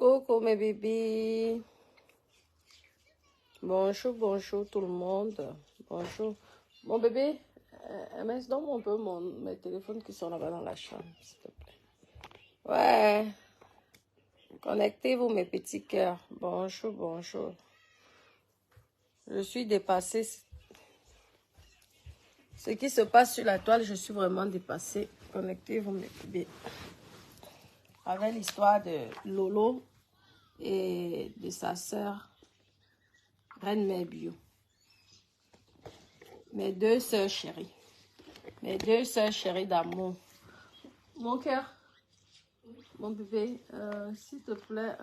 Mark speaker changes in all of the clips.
Speaker 1: Coucou mes bébés. Bonjour, bonjour tout le monde. Bonjour. Mon bébé, MS, donne-moi un peu mes téléphones qui sont là-bas dans la chambre, s'il te plaît. Ouais. Connectez-vous mes petits cœurs. Bonjour, bonjour. Je suis dépassée. Ce qui se passe sur la toile, je suis vraiment dépassée. Connectez-vous mes bébés. Avec l'histoire de Lolo et de sa sœur, Reine Mère Bio. Mes deux sœurs chéries. Mes deux sœurs chéries d'amour. Mon cœur, mon bébé, s'il te plaît,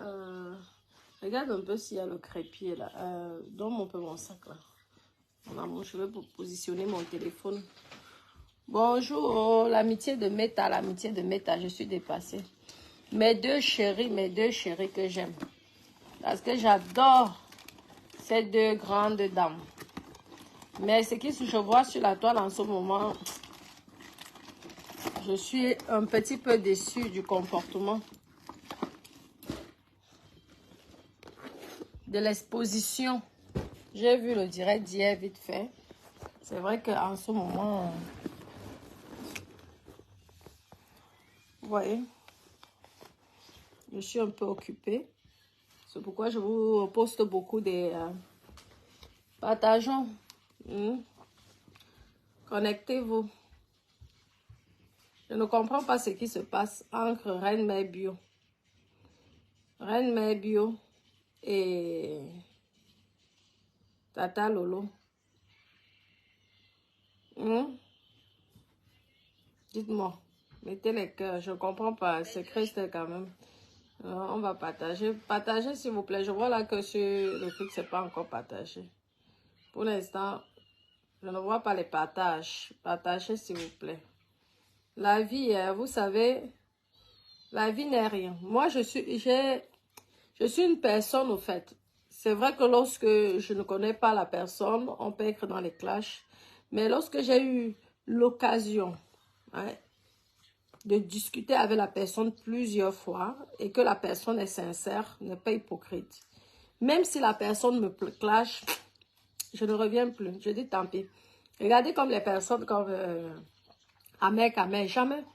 Speaker 1: regarde un peu s'il y a le crépier là. Donne-moi un peu mon sac là. Mon amour, je vais positionner mon téléphone. Bonjour, l'amitié de Meta, je suis dépassée. Mes deux chéris que j'aime. Parce que j'adore ces deux grandes dames. Mais ce que je vois sur la toile en ce moment, je suis un petit peu déçue du comportement, de l'exposition. J'ai vu le direct d'hier vite fait. C'est vrai qu'en ce moment, vous voyez, je suis un peu occupée. C'est pourquoi je vous poste beaucoup des partageons. Connectez-vous. Je ne comprends pas ce qui se passe entre Reine Mère Bio. Reine Mère Bio et Tata Lolo. Dites-moi. Mettez les cœurs. Je ne comprends pas. C'est Christ quand même. Alors, on va partager. Partagez s'il vous plaît. Je vois là que sur le truc, c'est pas encore partagé. Pour l'instant, je ne vois pas les partages. Partagez s'il vous plaît. La vie, vous savez, la vie n'est rien. Moi, je suis une personne au fait. C'est vrai que lorsque je ne connais pas la personne, on peut être dans les clashs. Mais lorsque j'ai eu l'occasion de discuter avec la personne plusieurs fois et que la personne est sincère, n'est pas hypocrite. Même si la personne me clash, je ne reviens plus. Je dis tant pis. Regardez comme les personnes comme Ahmed Kamel, jamais.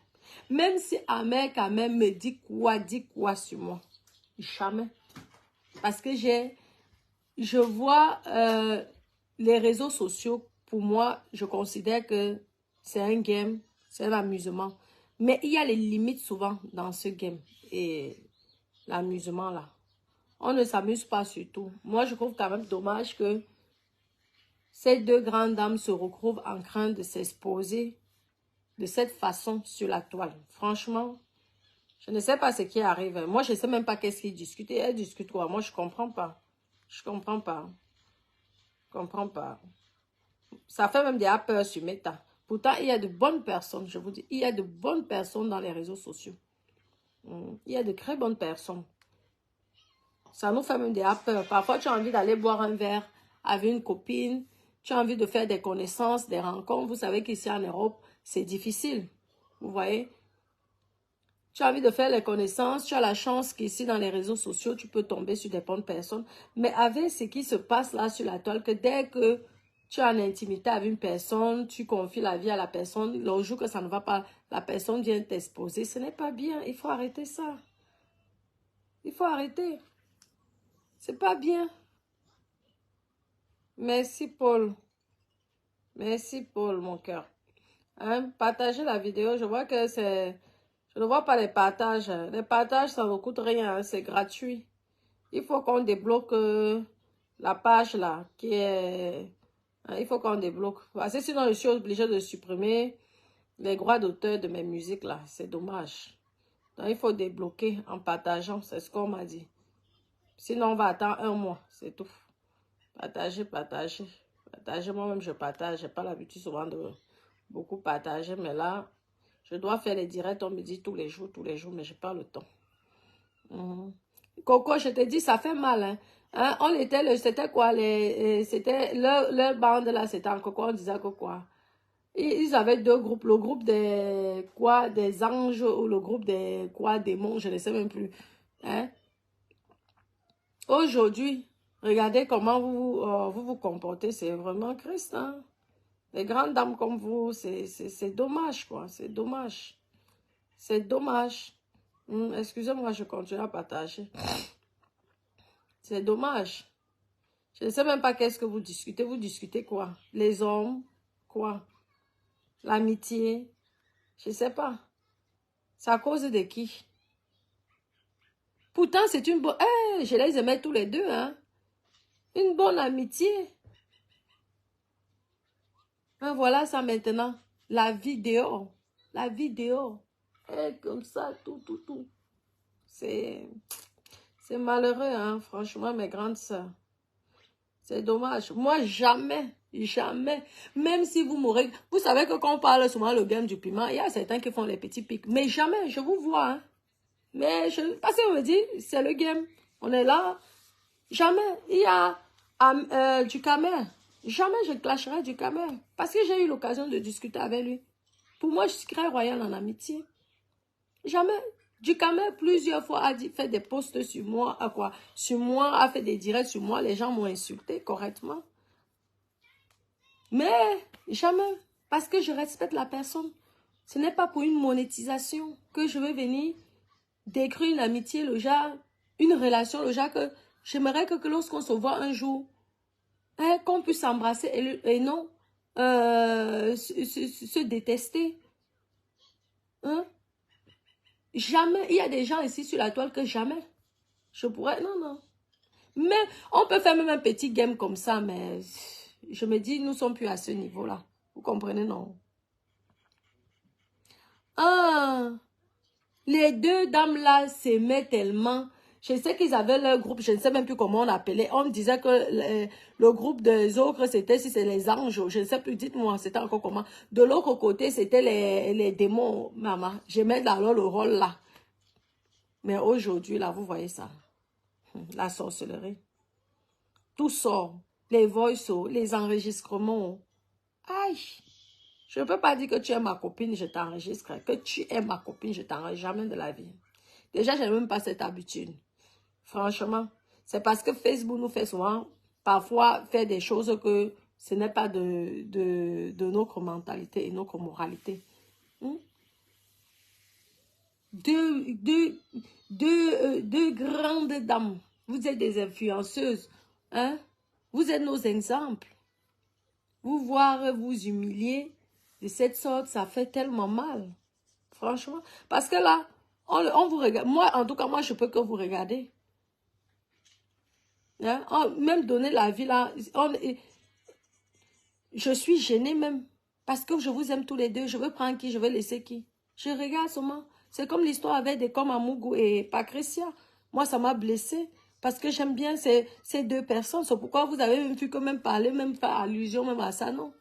Speaker 1: Même si Ahmed Kamel me dit quoi sur moi. Jamais. Parce que je vois les réseaux sociaux, pour moi, je considère que c'est un game, c'est un amusement. Mais il y a les limites souvent dans ce game et l'amusement là. On ne s'amuse pas sur tout. Moi, je trouve quand même dommage que ces deux grandes dames se retrouvent en train de s'exposer de cette façon sur la toile. Franchement, je ne sais pas ce qui arrive. Moi, je ne sais même pas qu'est-ce qu'ils discutent. Elles discutent quoi? Moi, je ne comprends pas. Je ne comprends pas. Je ne comprends pas. Ça fait même des peur sur Meta. Pourtant, il y a de bonnes personnes, je vous dis. Il y a de bonnes personnes dans les réseaux sociaux. Il y a de très bonnes personnes. Ça nous fait même des peur. Parfois, tu as envie d'aller boire un verre avec une copine. Tu as envie de faire des connaissances, des rencontres. Vous savez qu'ici en Europe, c'est difficile. Vous voyez? Tu as envie de faire les connaissances. Tu as la chance qu'ici, dans les réseaux sociaux, tu peux tomber sur des bonnes personnes. Mais avec ce qui se passe là sur la toile, que dès que tu es en intimité avec une personne, tu confies la vie à la personne, le jour que ça ne va pas, la personne vient t'exposer. Ce n'est pas bien. Il faut arrêter ça. Il faut arrêter. C'est pas bien. Merci, Paul. Merci, Paul, mon cœur. Partagez la vidéo. Je vois que c'est... Je ne vois pas les partages. Les partages, ça ne coûte rien. C'est gratuit. Il faut qu'on débloque la page là, qui est... il faut qu'on débloque. Parce que sinon, je suis obligée de supprimer les droits d'auteur de mes musiques là. C'est dommage. Donc, il faut débloquer en partageant. C'est ce qu'on m'a dit. Sinon, on va attendre un mois. C'est tout. Partagez, partagez. Partagez, moi-même, je partage. Je n'ai pas l'habitude souvent de beaucoup partager. Mais là, je dois faire les directs. On me dit tous les jours, mais je n'ai pas le temps. Coco, je te dis, ça fait mal. On était, c'était quoi, c'était leur bande là, c'était en Coco, on disait que quoi. Ils avaient deux groupes, le groupe des anges ou le groupe des démons, je ne sais même plus. Aujourd'hui, regardez comment vous comportez. C'est vraiment Christ, hein? Les grandes dames comme vous, c'est dommage, quoi. C'est dommage. C'est dommage. Excusez-moi, je continue à partager. C'est dommage. Je ne sais même pas qu'est-ce que vous discutez. Vous discutez quoi? Les hommes? Quoi? L'amitié? Je ne sais pas. C'est à cause de qui? Pourtant, c'est une bonne... je les aimais tous les deux, hein? Une bonne amitié. Hein, voilà ça maintenant. La vidéo. La vidéo. Comme ça, tout. C'est malheureux, hein, franchement, mes grandes sœurs. C'est dommage. Moi, jamais, même si vous m'aurez... Vous savez que quand on parle souvent le game du piment, il y a certains qui font les petits pics. Mais jamais, je vous vois, hein. Mais parce qu'on me dit, c'est le game. On est là. Jamais. Il y a du Camer. Jamais je clasherai du Camer. Parce que j'ai eu l'occasion de discuter avec lui. Pour moi, je suis très royale en amitié. Jamais. Du Camer, plusieurs fois, a fait des posts sur moi, sur moi, a fait des directs sur moi. Les gens m'ont insulté correctement. Mais jamais. Parce que je respecte la personne. Ce n'est pas pour une monétisation que je vais venir décrire une amitié, le genre, une relation, le genre que j'aimerais que lorsqu'on se voit un jour, hein, qu'on puisse s'embrasser et non se détester. Hein? Jamais. Il y a des gens ici sur la toile que jamais. Je pourrais... Non. Mais on peut faire même un petit game comme ça, mais je me dis, nous ne sommes plus à ce niveau-là. Vous comprenez, non? Ah, les deux dames-là s'aimaient tellement. Je sais qu'ils avaient leur groupe, je ne sais même plus comment on appelait. On me disait que le groupe des autres, c'était si c'est les anges. Je ne sais plus, dites-moi, c'était encore comment. De l'autre côté, c'était les démons, maman. J'aimais alors le rôle là. Mais aujourd'hui, là, vous voyez ça. La sorcellerie. Tout sort. Les voices, les enregistrements. Aïe. Je ne peux pas dire que tu es ma copine, je t'enregistre. Que tu es ma copine, je t'enregistre jamais de la vie. Déjà, je n'ai même pas cette habitude. Franchement, c'est parce que Facebook nous fait souvent, parfois, faire des choses que ce n'est pas de notre mentalité et notre moralité. Deux grandes dames. Vous êtes des influenceuses. Hein? Vous êtes nos exemples. Vous voir vous humilier de cette sorte, ça fait tellement mal. Franchement. Parce que là, on vous regarde. Moi, en tout cas, moi, je peux que vous regarder. Hein? Même donner la vie là. Je suis gênée même. Parce que je vous aime tous les deux. Je veux prendre qui, je veux laisser qui. Je regarde seulement. C'est comme l'histoire avec des comme Amougou et Patricia. Moi, ça m'a blessée. Parce que j'aime bien ces deux personnes. C'est pourquoi vous avez même vu que même parler, même faire allusion même à ça, non?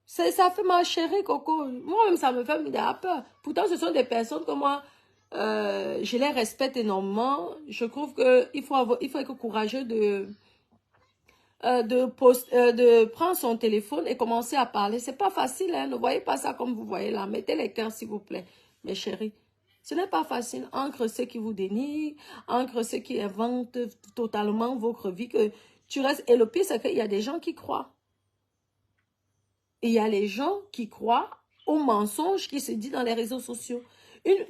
Speaker 1: Ça fait ma chérie, Coco. Moi-même, ça me fait peur. Pourtant, ce sont des personnes que moi, je les respecte énormément. Je trouve qu'il faut être courageux de prendre son téléphone et commencer à parler. C'est pas facile, hein. Ne voyez pas ça comme vous voyez là. Mettez les cœurs, s'il vous plaît, mes chéris. Ce n'est pas facile entre ceux qui vous dénigrent, entre ceux qui inventent totalement votre vie, que tu restes. Et le pire, c'est qu'il y a des gens qui croient. Et il y a les gens qui croient aux mensonges qui se disent dans les réseaux sociaux.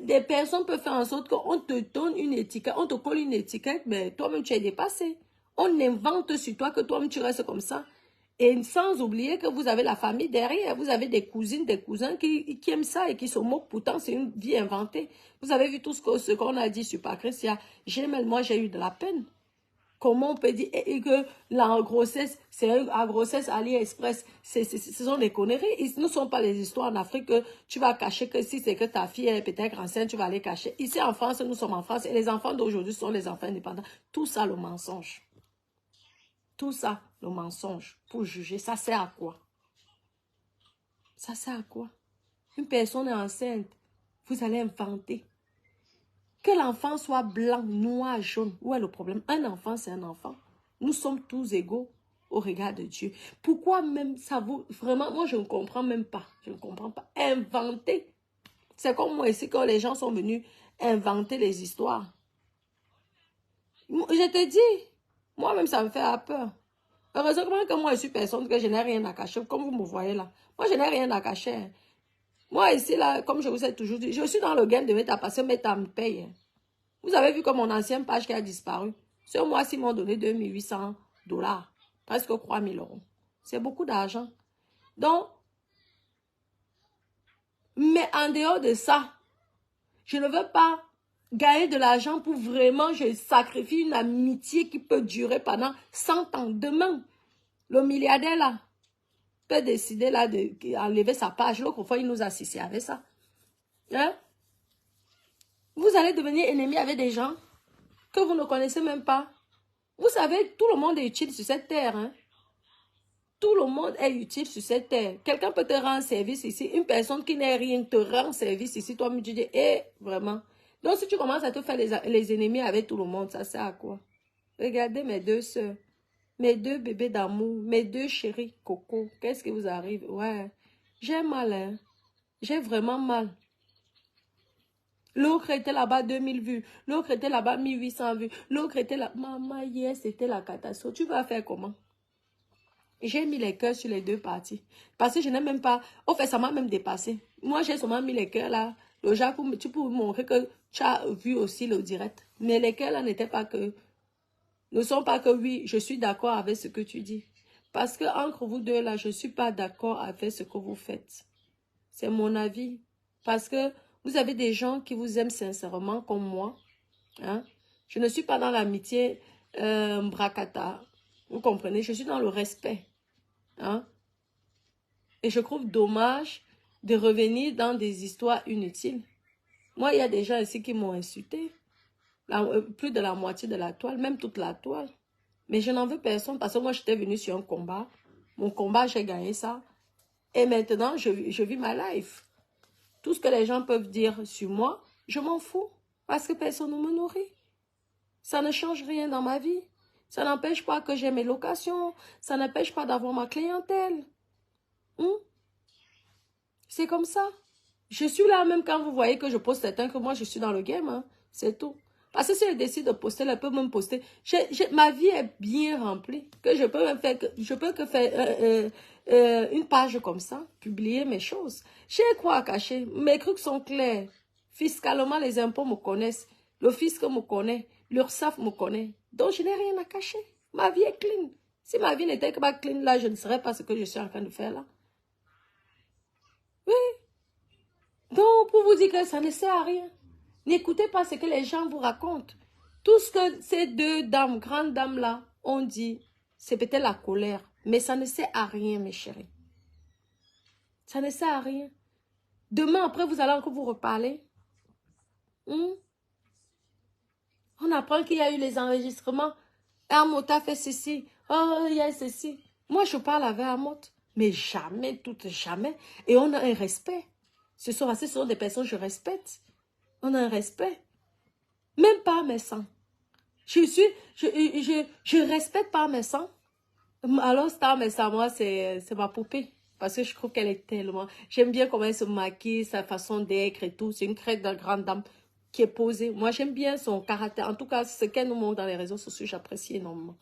Speaker 1: Des personnes peuvent faire en sorte qu'on te donne une étiquette, on te colle une étiquette, mais toi-même tu es dépassé. On invente sur toi que toi-même tu restes comme ça. Et sans oublier que vous avez la famille derrière, vous avez des cousines, des cousins qui aiment ça et qui se moquent. Pourtant, c'est une vie inventée. Vous avez vu tout ce qu'on a dit sur Patricia. Moi, j'ai eu de la peine. Comment on peut dire que la grossesse, c'est la grossesse AliExpress, ce sont des conneries. Ils ne sont pas les histoires en Afrique que tu vas cacher que si c'est que ta fille est peut-être enceinte, tu vas aller cacher. Ici en France, nous sommes en France et les enfants d'aujourd'hui sont les enfants indépendants. Tout ça, le mensonge. Tout ça, le mensonge. Pour juger, ça sert à quoi? Ça sert à quoi? Une personne est enceinte, vous allez inventer. Que l'enfant soit blanc, noir, jaune, où est le problème? Un enfant, c'est un enfant. Nous sommes tous égaux au regard de Dieu. Pourquoi même ça vous... Vraiment, moi, je ne comprends même pas. Je ne comprends pas. Inventer. C'est comme moi ici, quand les gens sont venus inventer les histoires. Je te dis, moi-même, ça me fait peur. Heureusement que moi, je suis personne, que je n'ai rien à cacher, comme vous me voyez là. Moi, je n'ai rien à cacher. Moi, ici, là, comme je vous ai toujours dit, je suis dans le game de mettre à passer, mais tu me payes. Vous avez vu que mon ancienne page qui a disparu. Ce mois-ci, ils m'ont donné 2800 $, presque 3000 €. C'est beaucoup d'argent. Donc, mais en dehors de ça, je ne veux pas gagner de l'argent pour vraiment, je sacrifie une amitié qui peut durer pendant 100 ans. Demain, le milliardaire là peut décider là d'enlever sa page. L'autre fois, il nous a assisté avec ça. Hein? Vous allez devenir ennemi avec des gens que vous ne connaissez même pas. Vous savez, tout le monde est utile sur cette terre. Hein? Tout le monde est utile sur cette terre. Quelqu'un peut te rendre service ici. Une personne qui n'est rien te rend service ici. Toi, tu dis, vraiment. Donc, si tu commences à te faire les ennemis avec tout le monde, ça sert à quoi? Regardez mes deux soeurs, mes deux bébés d'amour, mes deux chéris coco. Qu'est-ce qui vous arrive? Ouais, j'ai mal, hein. J'ai vraiment mal. L'autre était là-bas 2000 vues. L'autre était là-bas 1800 vues. L'autre était là. Maman, hier, c'était la catastrophe. Tu vas faire comment? J'ai mis les cœurs sur les deux parties. Parce que je n'ai même pas... Au fait, ça m'a même dépassé. Moi, j'ai seulement mis les cœurs là. Le genre, tu peux vous montrer que tu as vu aussi le direct. Mais les cœurs là n'étaient pas que... Ne sont pas que oui, je suis d'accord avec ce que tu dis. Parce que entre vous deux là, je ne suis pas d'accord avec ce que vous faites. C'est mon avis. Parce que vous avez des gens qui vous aiment sincèrement comme moi. Hein? Je ne suis pas dans l'amitié bracata. Vous comprenez? Je suis dans le respect. Hein? Et je trouve dommage de revenir dans des histoires inutiles. Moi, il y a des gens ici qui m'ont insulté. Plus de la moitié de la toile, même toute la toile. Mais je n'en veux personne parce que moi, j'étais venue sur un combat. Mon combat, j'ai gagné ça. Et maintenant, je vis ma life. Tout ce que les gens peuvent dire sur moi, je m'en fous. Parce que personne ne me nourrit. Ça ne change rien dans ma vie. Ça n'empêche pas que j'ai mes locations. Ça n'empêche pas d'avoir ma clientèle. C'est comme ça. Je suis là même quand vous voyez que je poste certains que moi je suis dans le game. Hein. C'est tout. Parce que si elle décide de poster, elle peut même poster. Ma vie est bien remplie. Que je peux même faire, je peux que faire une page comme ça, publier mes choses. J'ai quoi à cacher. Mes trucs sont clairs. Fiscalement, les impôts me connaissent. Le fisc me connaît. L'URSSAF me connaît. Donc, je n'ai rien à cacher. Ma vie est clean. Si ma vie n'était pas clean, là, je ne serais pas ce que je suis en train de faire là. Oui. Donc, pour vous dire que ça ne sert à rien. N'écoutez pas ce que les gens vous racontent. Tout ce que ces deux dames, grandes dames-là, ont dit, c'est peut-être la colère. Mais ça ne sert à rien, mes chéris. Ça ne sert à rien. Demain, après, vous allez encore vous reparler. On apprend qu'il y a eu les enregistrements. Amot a fait ceci. Oh, il y a ceci. Moi, je parle avec Amot. Mais jamais, jamais. Et on a un respect. Ce sont des personnes que je respecte. On a un respect. Même pas mes sangs. Je respecte pas mes sangs. Alors, Star Messa, moi, c'est ma poupée. Parce que je trouve qu'elle est tellement... J'aime bien comment elle se maquille, sa façon d'être et tout. C'est une crête de grande dame qui est posée. Moi, j'aime bien son caractère. En tout cas, ce qu'elle nous montre dans les réseaux sociaux, j'apprécie énormément.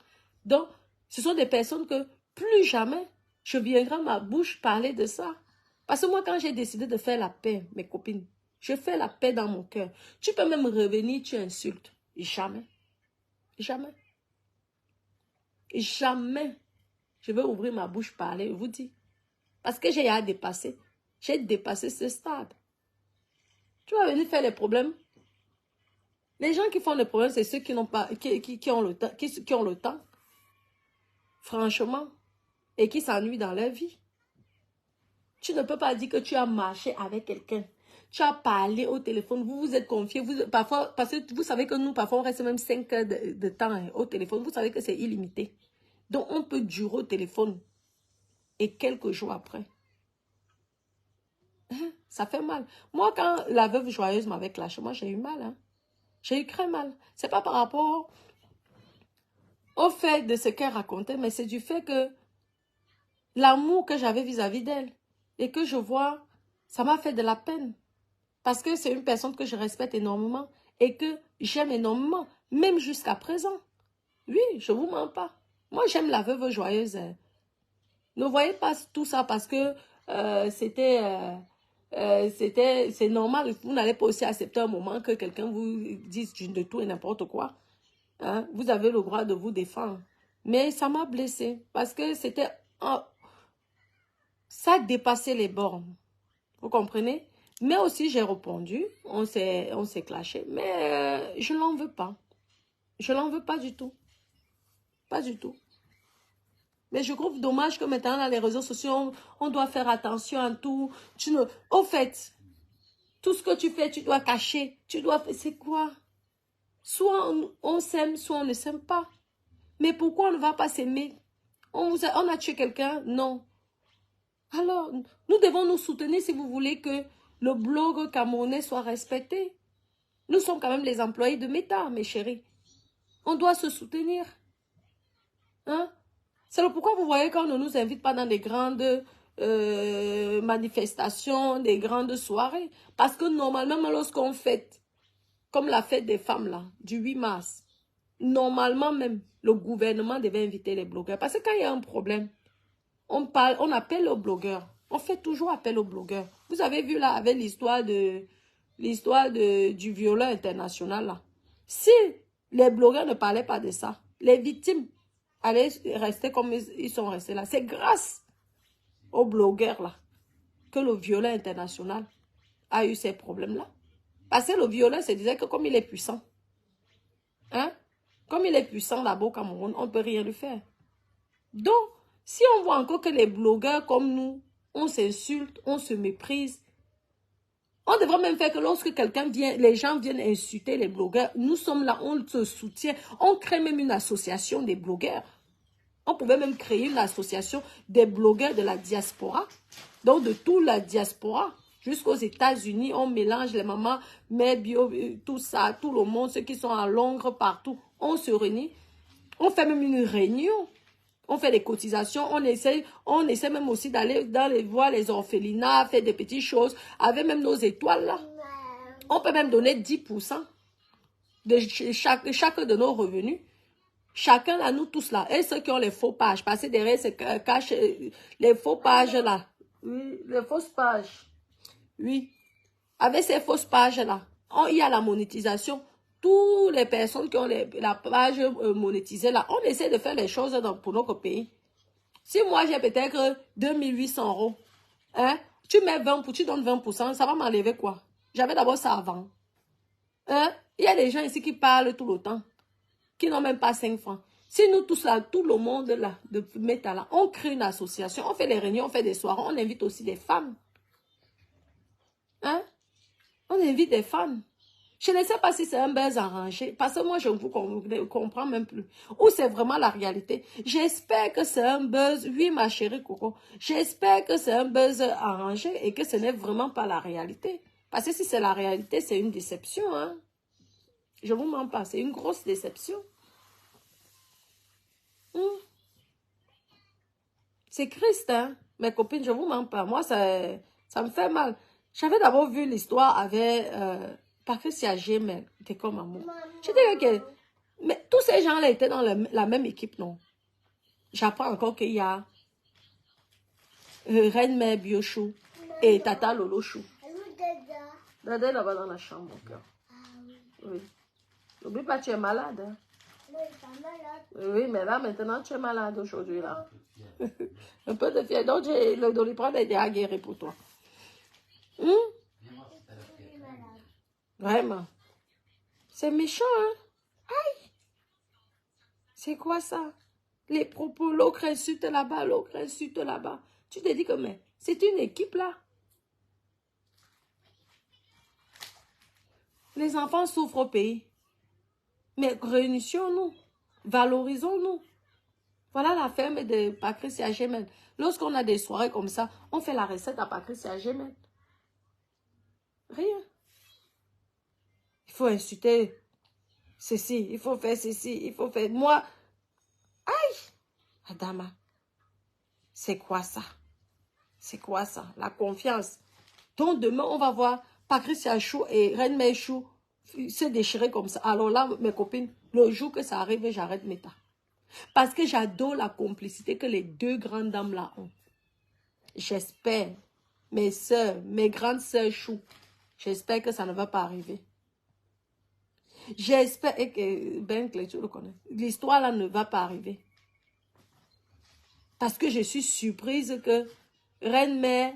Speaker 1: Donc, ce sont des personnes que plus jamais je viendrai à ma bouche parler de ça. Parce que moi, quand j'ai décidé de faire la paix, mes copines, je fais la paix dans mon cœur. Tu peux même revenir, tu insultes. Jamais. Jamais. Jamais. Je vais ouvrir ma bouche, parler, je vous dis. Parce que j'ai à dépasser. J'ai dépassé ce stade. Tu vas venir faire les problèmes. Les gens qui font les problèmes, c'est ceux qui n'ont pas, qui ont le temps, qui ont le temps. Franchement. Et qui s'ennuient dans leur vie. Tu ne peux pas dire que tu as marché avec quelqu'un. Tu as parlé au téléphone. Vous vous êtes confiés. Parfois, parce que vous savez que nous, parfois, on reste même 5 heures de temps hein, au téléphone. Vous savez que c'est illimité. Donc, on peut durer au téléphone. Et quelques jours après. Ça fait mal. Moi, quand la veuve joyeuse m'avait clashé, moi, j'ai eu mal. Hein. J'ai eu très mal. C'est pas par rapport au fait de ce qu'elle racontait, mais c'est du fait que l'amour que j'avais vis-à-vis d'elle et que je vois, ça m'a fait de la peine. Parce que c'est une personne que je respecte énormément et que j'aime énormément. Même jusqu'à présent. Oui, je ne vous mens pas. Moi, j'aime la veuve joyeuse. Hein. Ne voyez pas tout ça parce que c'est normal. Vous n'allez pas aussi accepter un moment que quelqu'un vous dise de tout et n'importe quoi. Hein? Vous avez le droit de vous défendre. Mais ça m'a blessée parce que ça dépassait les bornes. Vous comprenez? Mais aussi, j'ai répondu. On s'est clashé. Mais je ne l'en veux pas. Je ne l'en veux pas du tout. Pas du tout. Mais je trouve dommage que maintenant, dans les réseaux sociaux, on doit faire attention à tout. Au fait, tout ce que tu fais, tu dois cacher. C'est quoi? Soit on s'aime, soit on ne s'aime pas. Mais pourquoi on ne va pas s'aimer? On a tué quelqu'un? Non. Alors, nous devons nous soutenir si vous voulez que le blog camerounais soit respecté. Nous sommes quand même les employés de Meta, mes chéris. On doit se soutenir. Hein? C'est pourquoi vous voyez quand on ne nous invite pas dans des grandes manifestations, des grandes soirées. Parce que normalement, même lorsqu'on fête, comme la fête des femmes là, du 8 mars, normalement même, le gouvernement devait inviter les blogueurs. Parce que quand il y a un problème, on appelle aux blogueurs. On fait toujours appel aux blogueurs. Vous avez vu là, avec l'histoire du violeur international là. Si les blogueurs ne parlaient pas de ça, les victimes allaient rester comme ils sont restés là. C'est grâce aux blogueurs là que le violeur international a eu ces problèmes-là. Parce que le violeur se disait que comme il est puissant, hein, comme il est puissant là-bas au Cameroun, on ne peut rien lui faire. Donc, si on voit encore que les blogueurs comme nous, on s'insulte, on se méprise, on devrait même faire que lorsque quelqu'un vient, les gens viennent insulter les blogueurs, nous sommes là, on se soutient, on crée même une association des blogueurs. On pouvait même créer une association des blogueurs de la diaspora, donc de toute la diaspora, jusqu'aux États-Unis, on mélange les mamans, mères bio, tout ça, tout le monde, ceux qui sont à Londres, partout, on se réunit, on fait même une réunion. On fait des cotisations, on essaie même aussi d'aller voir les orphelinats, faire des petites choses, avec même nos étoiles là. On peut même donner 10% de chaque de nos revenus. Chacun là, nous tous là, et ceux qui ont les faux pages, parce que derrière se cachent les faux pages là. Oui, les fausses pages. Oui. Avec ces fausses pages là, il y a la monétisation. Toutes les personnes qui ont la page monétisée là, on essaie de faire les choses pour notre pays. Si moi j'ai peut-être 2800 €, hein, tu donnes 20%, ça va m'enlever quoi? J'avais d'abord ça avant. Hein? Il y a des gens ici qui parlent tout le temps, qui n'ont même pas 5 francs. Si nous tous là, tout le monde là, de Meta là, on crée une association, on fait des réunions, on fait des soirées, on invite aussi des femmes. Hein? On invite des femmes. Je ne sais pas si c'est un buzz arrangé, parce que moi, je ne vous comprends même plus. Ou c'est vraiment la réalité. J'espère que c'est un buzz, oui, ma chérie Coco, j'espère que c'est un buzz arrangé et que ce n'est vraiment pas la réalité. Parce que si c'est la réalité, c'est une déception. Hein? Je ne vous mens pas, c'est une grosse déception. C'est Christ, hein? Mes copines, je ne vous mens pas. Moi, ça me fait mal. J'avais d'abord vu l'histoire avec Patricia Gemel, t'es comme amour. Je disais que mais tous ces gens-là étaient dans la même équipe, non? J'apprends encore qu'il y a Reine Mère Biochou et Tata Lolo Chou. Dada est là-bas dans la chambre, mon cœur. Oui. N'oublie pas, tu es malade. Hein? Oui, mais là, maintenant, tu es malade aujourd'hui, là. Un peu de fièvre. Donc, le Doliprane est déjà guéri pour toi. Vraiment. C'est méchant, hein? Aïe! C'est quoi ça? Les propos, l'autre insulte là-bas, l'autre insulte là-bas. Tu te dis que, mais c'est une équipe, là. Les enfants souffrent au pays. Mais réunissons-nous. Valorisons-nous. Voilà la ferme de Patricia Gemel. Lorsqu'on a des soirées comme ça, on fait la recette à Patricia Gemel. Rien. Il faut insulter ceci, il faut faire ceci, il faut faire... Moi, aïe, Adama, c'est quoi ça? C'est quoi ça? La confiance. Donc demain, on va voir Patricia Chou et Reine Mère Chou se déchirer comme ça. Alors là, mes copines, le jour que ça arrive, j'arrête Meta. Parce que j'adore la complicité que les deux grandes dames là ont. J'espère, mes soeurs, mes grandes soeurs chou, j'espère que ça ne va pas arriver. J'espère que, Ben Clé, tu le connais, l'histoire là ne va pas arriver. Parce que je suis surprise que Reine-Mère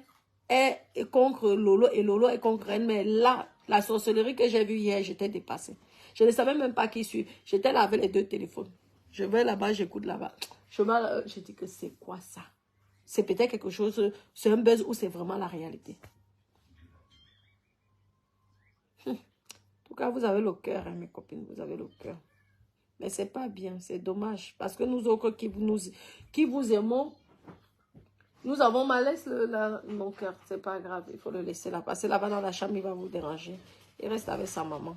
Speaker 1: est contre Lolo et Lolo est contre Reine-Mère. Là, la sorcellerie que j'ai vue hier, j'étais dépassée. Je ne savais même pas qui suis. J'étais là avec les deux téléphones. Je vais là-bas, j'écoute là-bas. Je dis que c'est quoi ça? C'est peut-être quelque chose, c'est un buzz ou c'est vraiment la réalité. En tout cas, vous avez le cœur, hein, mes copines, vous avez le cœur. Mais c'est pas bien, c'est dommage. Parce que nous autres qui vous aimons, nous avons mal laisse mon cœur. C'est pas grave, il faut le laisser là. Passer là-bas dans la chambre, il va vous déranger. Il reste avec sa maman.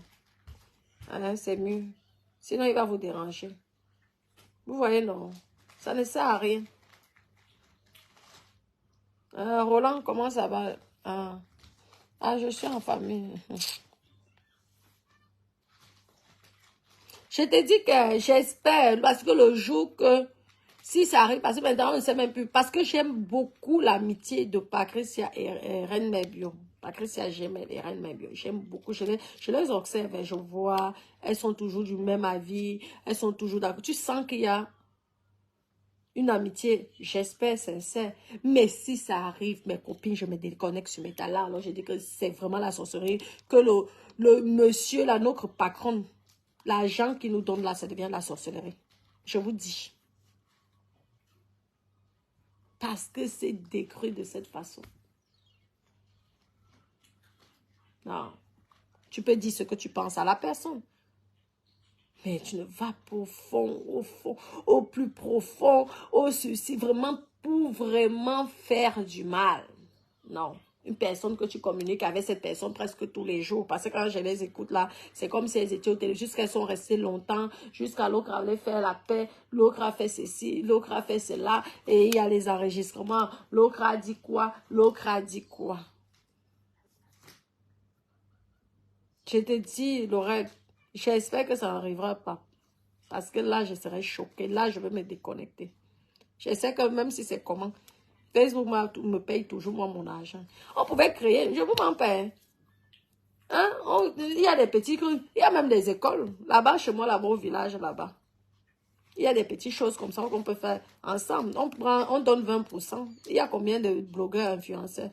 Speaker 1: Hein, c'est mieux. Sinon, il va vous déranger. Vous voyez, non. Ça ne sert à rien. Roland, comment ça va? Je suis en famille. Je te dis que j'espère, parce que le jour que, si ça arrive, parce que maintenant on ne sait même plus, parce que j'aime beaucoup l'amitié de Patricia et Reine Mebio. Patricia, j'aime et Reine Mebio. J'aime beaucoup, je les observe, je vois, elles sont toujours du même avis, elles sont toujours d'accord. Tu sens qu'il y a une amitié, j'espère, sincère. Mais si ça arrive, mes copines, je me déconnecte sur mes talents. Alors je dis que c'est vraiment la sorcellerie, que le monsieur, là, notre patron, l'argent qui nous donne là, ça devient la sorcellerie. Je vous dis. Parce que c'est décrit de cette façon. Non. Tu peux dire ce que tu penses à la personne. Mais tu ne vas pas au fond, au plus profond, au souci, vraiment pour vraiment faire du mal. Non. Une personne que tu communiques avec cette personne presque tous les jours. Parce que quand je les écoute là, c'est comme si elles étaient au télé. Jusqu'à qu'elles sont restées longtemps. Jusqu'à l'autre allait faire la paix. L'autre a fait ceci. L'autre a fait cela. Et il y a les enregistrements. L'autre a dit quoi? L'autre a dit quoi? Je te dis, Laurette, j'espère que ça n'arrivera pas. Parce que là, je serai choquée. Là, je vais me déconnecter. Je sais que même si c'est comment, Facebook me paye toujours moi mon argent. On pouvait créer, je vous m'en paye. Hein? Il y a des petits trucs, il y a même des écoles. Là-bas, chez moi, là-bas, au village, là-bas. Il y a des petites choses comme ça qu'on peut faire ensemble. On donne 20%. Il y a combien de blogueurs, influenceurs?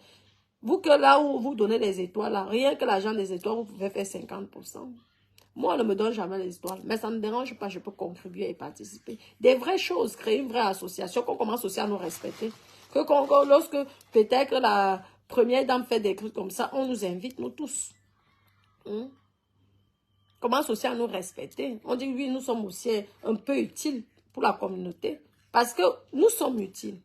Speaker 1: Vous que là où vous donnez les étoiles, là, rien que l'argent des étoiles, vous pouvez faire 50%. Moi, on ne me donne jamais les étoiles. Mais ça ne me dérange pas, je peux contribuer et participer. Des vraies choses, créer une vraie association, qu'on commence aussi à nous respecter. Lorsque peut-être la première dame fait des trucs comme ça, on nous invite, nous tous. Commence aussi à nous respecter. On dit, oui, nous sommes aussi un peu utiles pour la communauté. Parce que nous sommes utiles.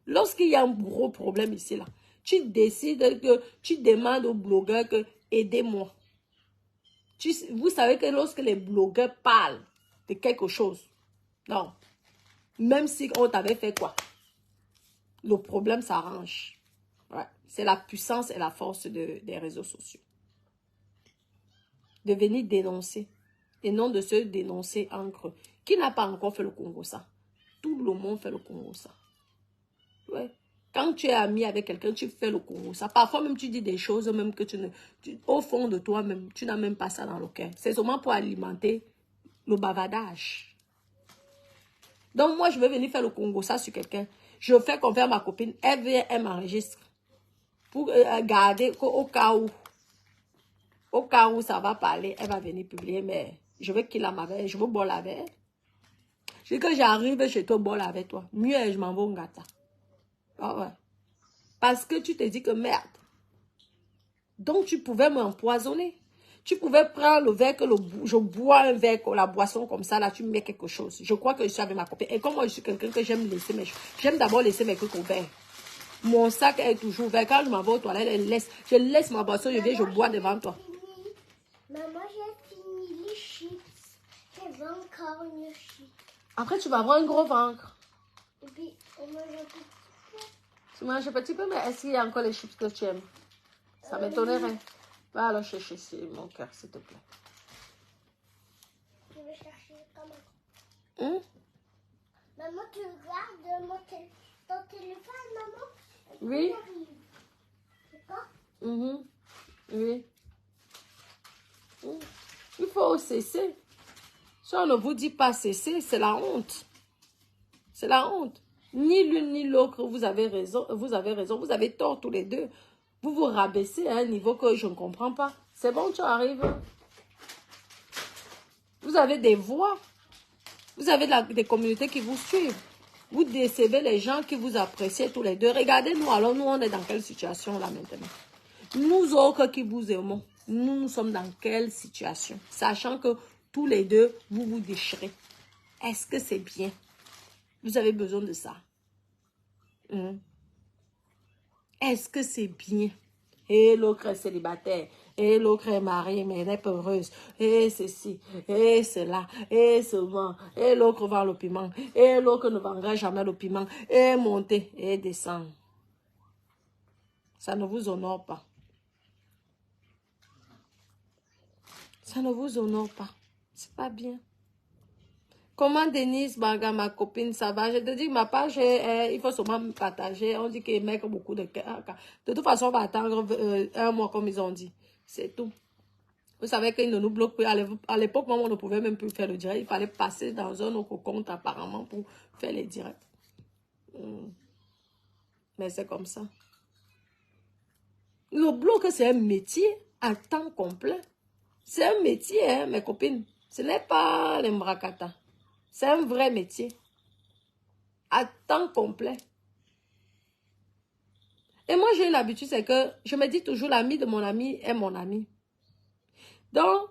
Speaker 1: Lorsqu'il y a un gros problème ici, là, tu décides que tu demandes aux blogueurs que aidez-moi. Vous savez que lorsque les blogueurs parlent de quelque chose, non, même si on t'avait fait quoi, le problème s'arrange. Ouais. C'est la puissance et la force des réseaux sociaux. De venir dénoncer et non de se dénoncer entre eux. Qui n'a pas encore fait le Congo ça? Tout le monde fait le Congo ça. Ouais. Quand tu es ami avec quelqu'un, tu fais le Congo ça. Parfois même tu dis des choses même que au fond de toi-même, tu n'as même pas ça dans le cœur. C'est seulement pour alimenter le bavardage. Donc moi, je vais venir faire le Congo ça sur quelqu'un. Je fais confiance à ma copine. Elle vient, elle m'enregistre. Pour garder au cas où ça va parler, elle va venir publier. Mais je veux qu'il la avec, je veux boire avec elle. Je dis que j'arrive chez toi, boire avec toi. Mieux, je m'en vais au gâteau. Ah ouais. Parce que tu te dis que merde. Donc tu pouvais m'empoisonner. Tu pouvais prendre le verre que je bois un verre, la boisson comme ça, là, tu mets quelque chose. Je crois que je suis avec ma copine. Et comme moi, je suis quelqu'un que j'aime laisser mes choses. J'aime d'abord laisser mes trucs au verre. Mon sac est toujours ouvert. Quand je m'en vais aux toilettes, je laisse ma boisson, je viens, je bois devant toi.
Speaker 2: Maman, j'ai fini les chips. J'ai encore une chips.
Speaker 1: Après, tu vas avoir un gros ventre.
Speaker 2: Et puis, on mange un petit peu.
Speaker 1: Tu manges un petit peu, mais est-ce qu'il y a encore les chips que tu aimes? Ça m'étonnerait. Va alors chercher mon cœur, s'il te plaît.
Speaker 2: tu veux chercher comment?
Speaker 1: Hein?
Speaker 2: Maman, tu regardes ton téléphone, maman?
Speaker 1: Oui.
Speaker 2: D'accord?
Speaker 1: Oui. Il faut cesser. Si on ne vous dit pas cesser, c'est la honte. C'est la honte. Ni l'une ni l'autre, vous avez raison, vous avez tort tous les deux. Vous vous rabaissez à un niveau que je ne comprends pas. C'est bon, tu arrives. Vous avez des voix. Vous avez des communautés qui vous suivent. Vous décevez les gens qui vous apprécient tous les deux. Regardez-nous, alors nous, on est dans quelle situation là maintenant? Nous autres qui vous aimons, nous sommes dans quelle situation? Sachant que tous les deux, vous vous déchirez. Est-ce que c'est bien? Vous avez besoin de ça. Est-ce que c'est bien? Et l'autre est célibataire. Et l'autre est marié, mais elle n'est pas heureuse. Et ceci, et cela, et cela. Et l'autre vend le piment. Et l'autre ne vendra jamais le piment. Et monter, et descendre. Ça ne vous honore pas. Ça ne vous honore pas. C'est pas bien. Comment Denise Baga, ma copine, ça va? Je te dis, ma page, il faut seulement me partager. On dit qu'ils mettent beaucoup de cas. De toute façon, on va attendre un mois, comme ils ont dit. C'est tout. Vous savez qu'ils ne nous bloquent plus. À l'époque, on ne pouvait même plus faire le direct. Il fallait passer dans un autre compte, apparemment, pour faire les directs. Mais c'est comme ça. Le bloc, c'est un métier à temps complet. C'est un métier, hein, mes copines. Ce n'est pas les mbrakata. C'est un vrai métier. À temps complet. Et moi, j'ai une habitude, c'est que je me dis toujours, l'ami de mon ami est mon ami. Donc,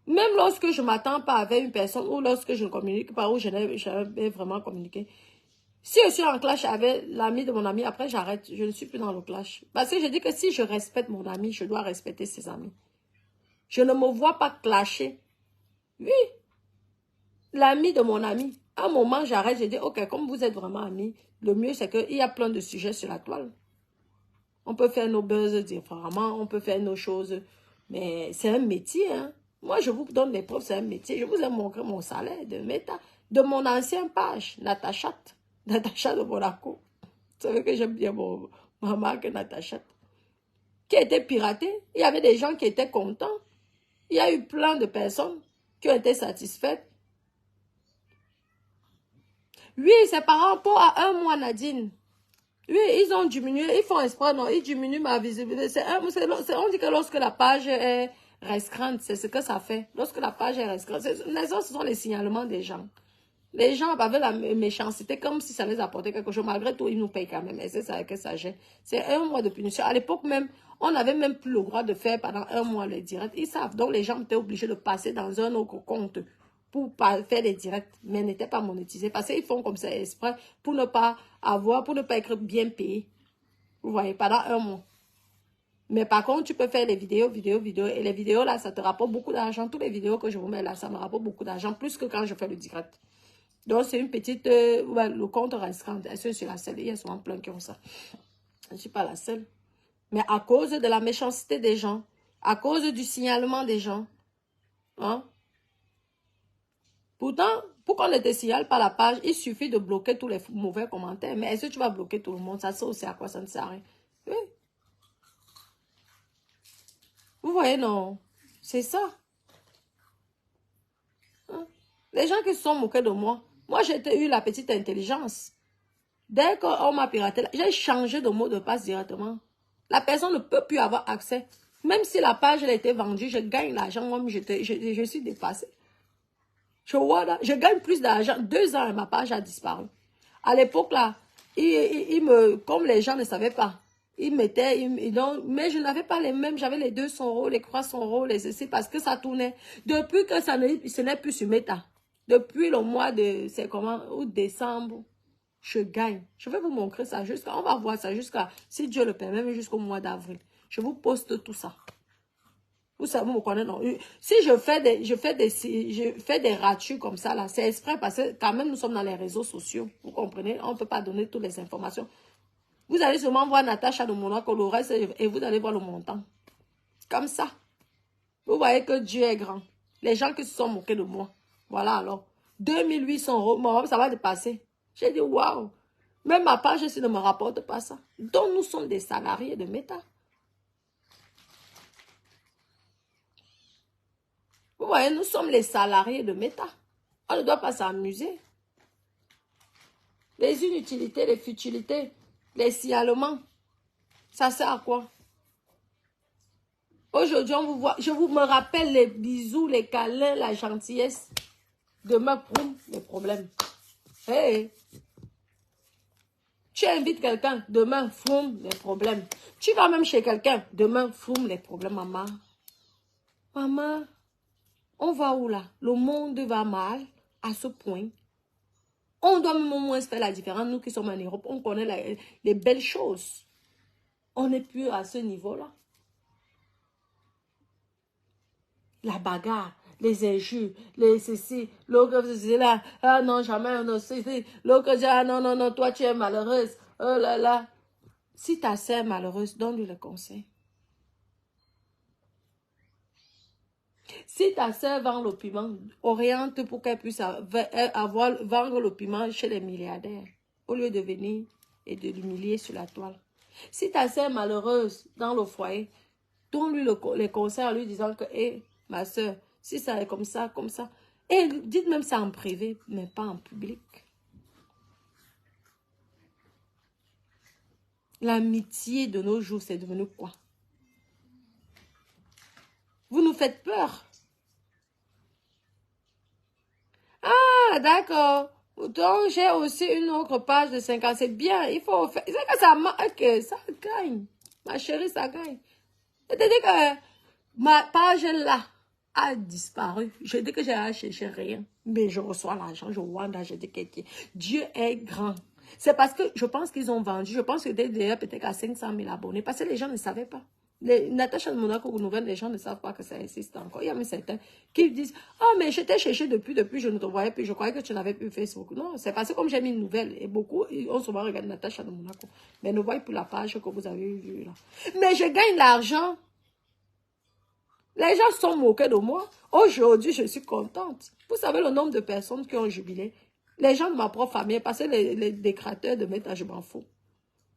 Speaker 1: même lorsque je ne m'attends pas avec une personne ou lorsque je ne communique pas ou je n'ai vraiment communiqué, si je suis en clash avec l'ami de mon ami, après j'arrête, je ne suis plus dans le clash. Parce que je dis que si je respecte mon ami, je dois respecter ses amis. Je ne me vois pas clasher. Oui, l'ami de mon ami. À un moment, j'arrête, je dis, ok, comme vous êtes vraiment amis, le mieux c'est qu'il y a plein de sujets sur la toile. On peut faire nos buzz différemment, on peut faire nos choses, mais c'est un métier, hein. Moi, je vous donne les preuves, c'est un métier. Je vous ai montré mon salaire de mon ancienne page, Natasha de Monaco. Vous savez que j'aime bien ma marque Natasha, qui a été piratée. Il y avait des gens qui étaient contents. Il y a eu plein de personnes qui ont été satisfaites. Oui, c'est par rapport à un mois, Nadine. Oui, ils ont diminué, ils font exprès, non, ils diminuent ma visibilité. On dit que lorsque la page est restreinte, c'est ce que ça fait. Lorsque la page est restreinte, ce sont les signalements des gens. Les gens avaient la méchanceté comme si ça les apportait quelque chose. Malgré tout, ils nous payent quand même. Et c'est ça que ça gêne. C'est un mois de punition. À l'époque même, on n'avait même plus le droit de faire pendant un mois les directs. Ils savent. Donc, les gens étaient obligés de passer dans un autre compte pour faire les directs, mais n'étaient pas monétisés. Parce qu'ils font comme ça exprès pour ne pas être bien payé. Vous voyez, pendant un mois. Mais par contre, tu peux faire les vidéos. Et les vidéos, là, ça te rapporte beaucoup d'argent. Toutes les vidéos que je vous mets là, ça me rapporte beaucoup d'argent. Plus que quand je fais le direct. Donc, c'est une petite... le compte restreint. Est-ce que je suis la seule? Il y a souvent plein qui ont ça. Je ne suis pas la seule. Mais à cause de la méchanceté des gens, à cause du signalement des gens, hein? Pourtant, pour qu'on ne te signale pas la page, il suffit de bloquer tous les mauvais commentaires. Mais est-ce que tu vas bloquer tout le monde? Ça sert aussi à quoi? Ça ne sert à rien. Oui. Vous voyez, non? C'est ça. Hein? Les gens qui se sont moqués de moi, moi, j'ai eu la petite intelligence. Dès qu'on m'a piraté, j'ai changé de mot de passe directement. La personne ne peut plus avoir accès. Même si la page elle a été vendue, je gagne l'argent comme je suis dépassée. Je gagne plus d'argent. 2 ans, ma page a disparu. À l'époque, là, comme les gens ne savaient pas, ils mettaient, mais je n'avais pas les mêmes. J'avais les 200 €, les 300 € les ceci, parce que ça tournait. Depuis que ce n'est plus sur Meta. Depuis le mois de, c'est comment, août, décembre, je gagne. Je vais vous montrer ça on va voir ça jusqu'à, si Dieu le permet, jusqu'au mois d'avril. Je vous poste tout ça. Vous savez, vous me connaissez, non? Si je fais des ratus comme ça, là, c'est exprès parce que quand même, nous sommes dans les réseaux sociaux. Vous comprenez? On ne peut pas donner toutes les informations. Vous allez seulement voir Natacha de Monaco, le reste, et vous allez voir le montant. Comme ça. Vous voyez que Dieu est grand. Les gens qui se sont moqués de moi. Voilà alors. 2800 euros, bon, ça va dépasser. J'ai dit, waouh. Même ma page ici ne me rapporte pas ça. Donc, nous sommes des salariés de Meta. Vous voyez, nous sommes les salariés de Meta. On ne doit pas s'amuser. Les inutilités, les futilités, les signalements, ça sert à quoi? Aujourd'hui, on vous voit, je vous me rappelle les bisous, les câlins, la gentillesse. Demain, boum, les problèmes. Hey. Tu invites quelqu'un, demain, foum, les problèmes. Tu vas même chez quelqu'un, demain, foum, les problèmes, maman. Maman, on va où là? Le monde va mal à ce point. On doit même au moins faire la différence. Nous qui sommes en Europe, on connaît les belles choses. On n'est plus à ce niveau-là. La bagarre, les injures, les ceci, l'autre c'est là, ah non, jamais, non, ceci, l'autre dit, ah non, non, non, toi tu es malheureuse, oh là là. Si ta sœur est malheureuse, donne-lui le conseil. Si ta sœur vend le piment, oriente pour qu'elle puisse vendre le piment chez les milliardaires, au lieu de venir et de l'humilier sur la toile. Si ta sœur est malheureuse dans le foyer, donne-lui les conseils en lui disant que, hé, ma soeur, si ça est comme ça, et dites même ça en privé, mais pas en public. L'amitié de nos jours, c'est devenu quoi? Vous nous faites peur. Ah, d'accord. Donc, j'ai aussi une autre page de 50. C'est bien, il faut faire. C'est que ça marque, ça gagne. Ma chérie, ça gagne. C'est-à-dire que ma page là a disparu. Je dis que j'ai cherché rien. Mais je reçois l'argent, je vois là, je dis que Dieu est grand. C'est parce que je pense qu'ils ont vendu. Je pense que d'ailleurs peut-être à 500 000 abonnés. Parce que les gens ne savaient pas. Natacha de Monaco Nouvelle, les gens ne savent pas que ça existe encore. Il y a même certains qui disent, oh mais je t'ai cherché depuis, je ne te voyais plus, je croyais que tu n'avais plus Facebook. Non, c'est parce que comme j'ai mis une nouvelle, et beaucoup, on souvent regarde Natacha de Monaco, mais ne voient plus la page que vous avez vue là. Mais je gagne l'argent. Les gens sont moqués de moi. Aujourd'hui, je suis contente. Vous savez le nombre de personnes qui ont jubilé. Les gens de ma propre famille, parce que les décrateurs de Meta, je m'en fous.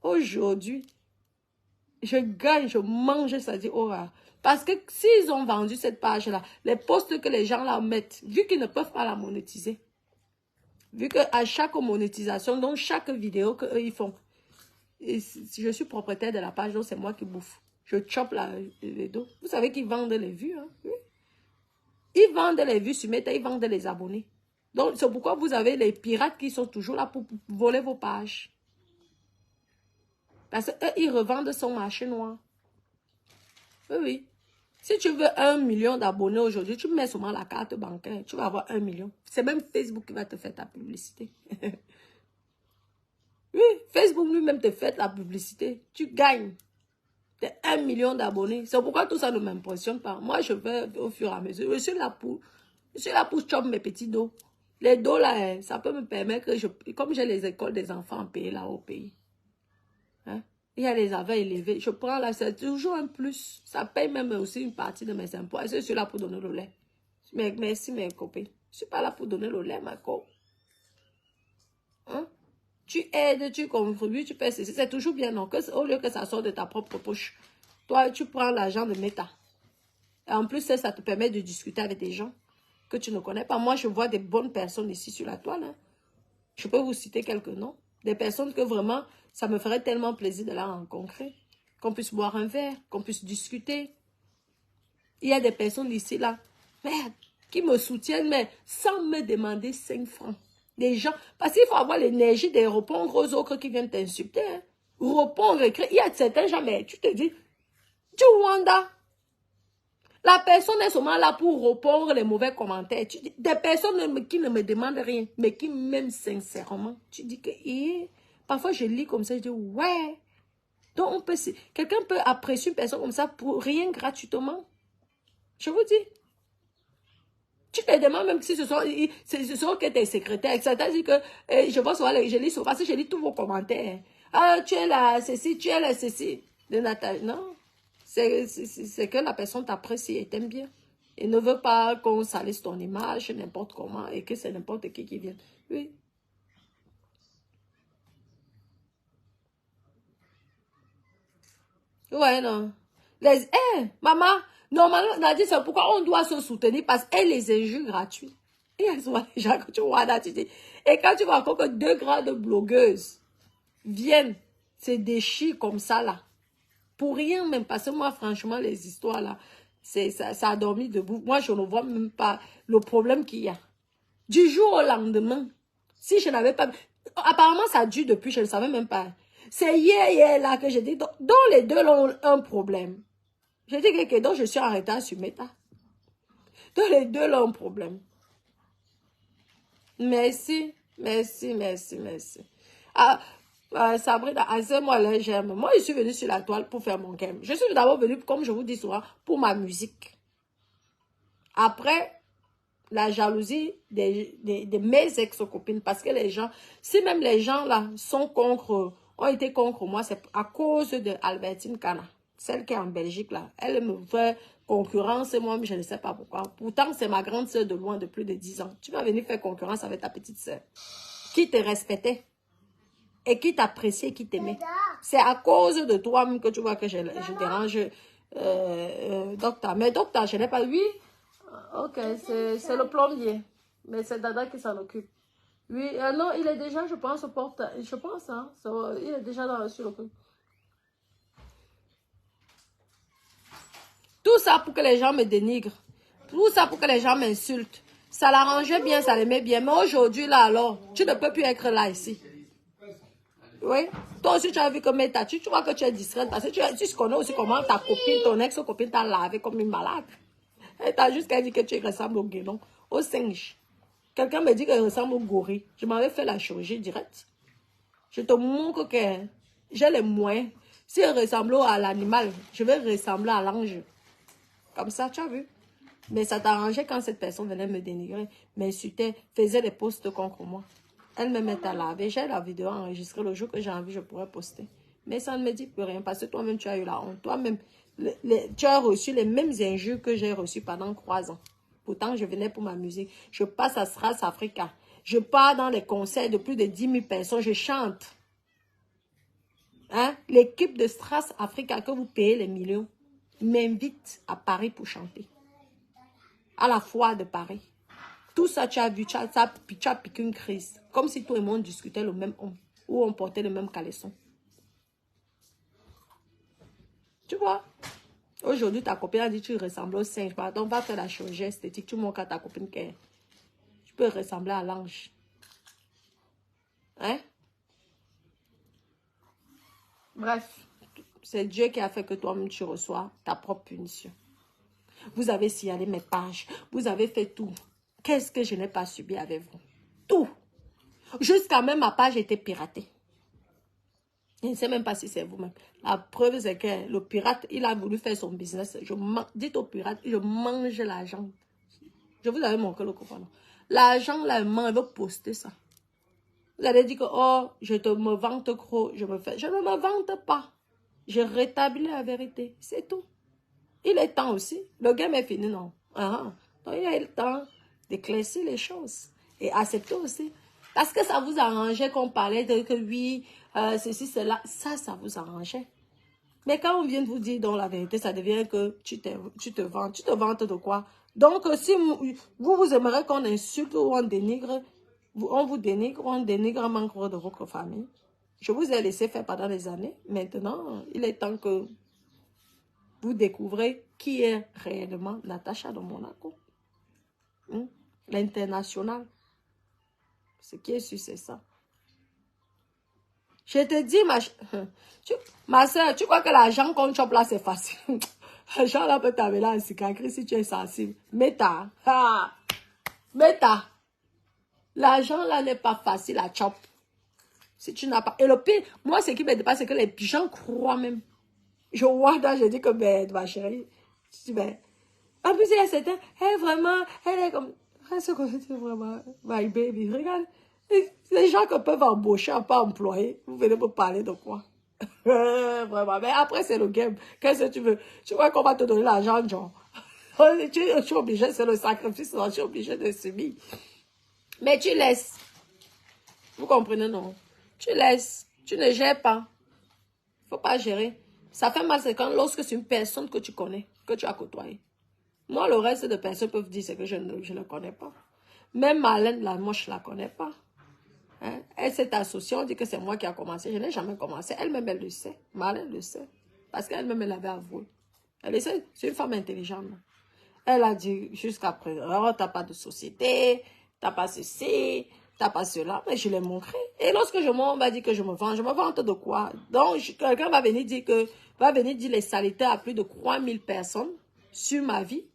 Speaker 1: Aujourd'hui, je gagne, je mange, ça dit, oh là. Parce que s'ils ont vendu cette page-là, les posts que les gens là mettent, vu qu'ils ne peuvent pas la monétiser, vu qu'à chaque monétisation, donc chaque vidéo qu'eux ils font, et si je suis propriétaire de la page, donc c'est moi qui bouffe. Je chope les dos. Vous savez qu'ils vendent les vues, hein? Oui. Ils vendent les vues sur Meta, ils vendent les abonnés. Donc c'est pourquoi vous avez les pirates qui sont toujours là pour voler vos pages. Parce qu'eux, ils revendent son marché noir. Oui, oui. Si tu veux 1 million d'abonnés aujourd'hui, tu mets seulement la carte bancaire. Tu vas avoir 1 million. C'est même Facebook qui va te faire ta publicité. Oui, Facebook lui-même te fait la publicité. Tu gagnes. T'es 1 million d'abonnés. C'est pourquoi tout ça ne m'impressionne pas. Moi, je vais au fur et à mesure. Je suis là pour chopper mes petits dos. Les dos là, ça peut me permettre que comme j'ai les écoles des enfants payées là au pays. Hein? Il y a les avais élevés. Je prends là, c'est toujours un plus. Ça paye même aussi une partie de mes impôts. Je suis là pour donner le lait. Mais merci mes copains. Je ne suis pas là pour donner le lait, ma copine. Hein? Tu aides, tu contribues, tu paies ceci. C'est toujours bien, non? Au lieu que ça sorte de ta propre poche. Toi, tu prends l'argent de Meta. Et en plus, ça te permet de discuter avec des gens que tu ne connais pas. Moi, je vois des bonnes personnes ici sur la toile. Hein. Je peux vous citer quelques noms. Des personnes que vraiment, ça me ferait tellement plaisir de la rencontrer. Qu'on puisse boire un verre, qu'on puisse discuter. Il y a des personnes ici, là, merde, qui me soutiennent, mais sans me demander 5 francs. Des gens, parce qu'il faut avoir l'énergie de répondre aux autres qui viennent t'insulter. Hein. Répondre, écrire. Il y a certains gens, mais tu te dis, tu Wanda. La personne est seulement là pour répondre les mauvais commentaires. Des personnes qui ne me demandent rien, mais qui m'aiment sincèrement. Tu dis que, parfois je lis comme ça, je dis, ouais. Donc, quelqu'un peut apprécier une personne comme ça pour rien gratuitement. Je vous dis. Tu te demandes même si ce sont que tes secrétaires. C'est-à-dire que je vois souvent, je lis souvent, parce que je lis tous vos commentaires. Ah, tu es là, ceci, tu es là, ceci. Non. C'est que la personne t'apprécie et t'aime bien. Il ne veut pas qu'on salisse ton image n'importe comment et que c'est n'importe qui vient. Oui. Ouais, non. Maman, normalement, on a dit c'est pourquoi on doit se soutenir parce qu'elle les injures gratuits. Et elles sont les gens que tu vois là, tu dis. Et quand tu vois encore que 2 grandes blogueuses viennent se déchirer comme ça là, pour rien même, parce que moi, franchement, les histoires là, ça a dormi debout. Moi, je ne vois même pas le problème qu'il y a. Du jour au lendemain, si je n'avais pas... Apparemment, ça dure depuis, je ne savais même pas. C'est hier là que j'ai dit, donc les deux ont un problème. J'ai dit que donc je suis en retard sur Meta. Donc les deux ont un problème. Merci, merci, merci, merci. Sabrina, moi là, j'aime. Moi, je suis venue sur la toile pour faire mon game. Je suis d'abord venue, comme je vous dis souvent, pour ma musique. Après, la jalousie de mes ex-copines, parce que les gens, si même les gens là ont été contre moi, c'est à cause de Albertine Kana, celle qui est en Belgique là. Elle me fait concurrence et moi, je ne sais pas pourquoi. Pourtant, c'est ma grande soeur de loin de plus de 10 ans. Tu vas venir faire concurrence avec ta petite soeur, qui te respectait et qui t'appréciait, qui t'aimait. C'est à cause de toi même que tu vois que je dérange docteur. Mais docteur, je n'ai pas... Oui. Ok, c'est le plombier. Mais c'est Dada qui s'en occupe. Oui, non, il est déjà, je pense, au porte. Je pense, hein. Il est déjà sur le coup. Tout ça pour que les gens me dénigrent. Tout ça pour que les gens m'insultent. Ça l'arrangeait bien, ça l'aimait bien. Mais aujourd'hui, là, alors, tu ne peux plus être là, ici. Oui. Toi aussi, tu as vu que Meta, tu vois que tu es distraite. Parce que tu connais aussi comment ta copine, ton ex-copine t'a lavé comme une malade. Elle t'a juste dit que tu ressembles au guénon, au singe. Quelqu'un me dit qu'elle ressemble au gorille. Je m'avais fait la chirurgie directe. Je te montre que j'ai les moyens. Si elle ressemble à l'animal, je vais ressembler à l'ange. Comme ça, tu as vu. Mais ça t'arrangeait quand cette personne venait me dénigrer, m'insultait, faisait des posts contre moi. Elle me met à laver. J'ai la vidéo enregistrée le jour que j'ai envie, je pourrais poster. Mais ça ne me dit plus rien parce que toi-même, tu as eu la honte. Toi-même, tu as reçu les mêmes injures que j'ai reçues pendant 3 ans. Pourtant, je venais pour ma musique. Je passe à Strass Africa. Je pars dans les concerts de plus de 10 000 personnes. Je chante. Hein? L'équipe de Strass Africa que vous payez les millions m'invite à Paris pour chanter. À la foire de Paris. Tout ça, tu as vu, tu as piqué une crise. Comme si tout le monde discutait le même homme. Ou on portait le même caleçon. Tu vois? Aujourd'hui, ta copine a dit que tu ressembles au singe. Pardon, va faire la chirurgie esthétique. Tu montres à ta copine que tu peux ressembler à l'ange. Hein? Bref, c'est Dieu qui a fait que toi-même tu reçois ta propre punition. Vous avez signalé mes pages. Vous avez fait tout. Qu'est-ce que je n'ai pas subi avec vous? Tout. Jusqu'à même ma page était piratée. Je ne sais même pas si c'est vous-même. La preuve, c'est que le pirate, il a voulu faire son business. Dites au pirate, je mange l'argent. Je vous avais montré le coupon. L'argent, là, il veut poster ça. Vous allez dire que, oh, je me vante trop. Je ne me vante pas. Je rétablis la vérité. C'est tout. Il est temps aussi. Le game est fini, non? Donc, il a le temps d'éclaircir les choses. Et accepter aussi. Parce que ça vous arrangeait qu'on parlait de que oui, ceci, cela. Ça vous arrangeait. Mais quand on vient de vous dire dans la vérité, ça devient que tu te vantes. Tu te vantes de quoi? Donc, si vous aimeriez qu'on insulte ou on dénigre, on vous dénigre, on dénigre un membre de votre famille. Je vous ai laissé faire pendant des années. Maintenant, il est temps que vous découvrez qui est réellement Natacha de Monaco. L'international. Ce qui est sûr, c'est ça. Je te dis, ma soeur, tu crois que l'argent qu'on chope là, c'est facile. L'argent là peut t'amener en cicatrice si tu es sensible. Meta. L'argent là n'est pas facile à choper. Si tu n'as pas. Et le pire, moi, ce qui me dépasse, c'est que les gens croient même. Je vois, je dis que, ma chérie, en plus, il y a certains, vraiment, elle est comme, c'est vraiment, my baby, regarde, les gens que peuvent embaucher, pas employer, vous venez me parler de quoi? Vraiment, mais après, c'est le game. Qu'est-ce que tu veux? Tu vois qu'on va te donner l'argent, genre? Tu es obligé, c'est le sacrifice, non, tu es obligé de subir. Mais tu laisses. Vous comprenez, non? Tu laisses. Tu ne gères pas. Il ne faut pas gérer. Ça fait mal, c'est quand lorsque c'est une personne que tu connais, que tu as côtoyé. Moi, le reste de personnes peuvent dire que je ne connais pas. Même Marlène, là, moi, je ne la connais pas. Hein? Elle s'est associée, on dit que c'est moi qui a commencé. Je n'ai jamais commencé. Elle-même, elle le sait. Marlène le sait. Parce qu'elle-même, elle l'avait avoué. Elle le sait. C'est une femme intelligente. Elle a dit jusqu'à présent, oh, tu n'as pas de société, tu n'as pas ceci, tu n'as pas cela. Mais je l'ai montré. Et lorsque on m'a dit que je me vante de quoi? Donc, quelqu'un va venir dire les saletés à plus de 3000 personnes sur ma vie.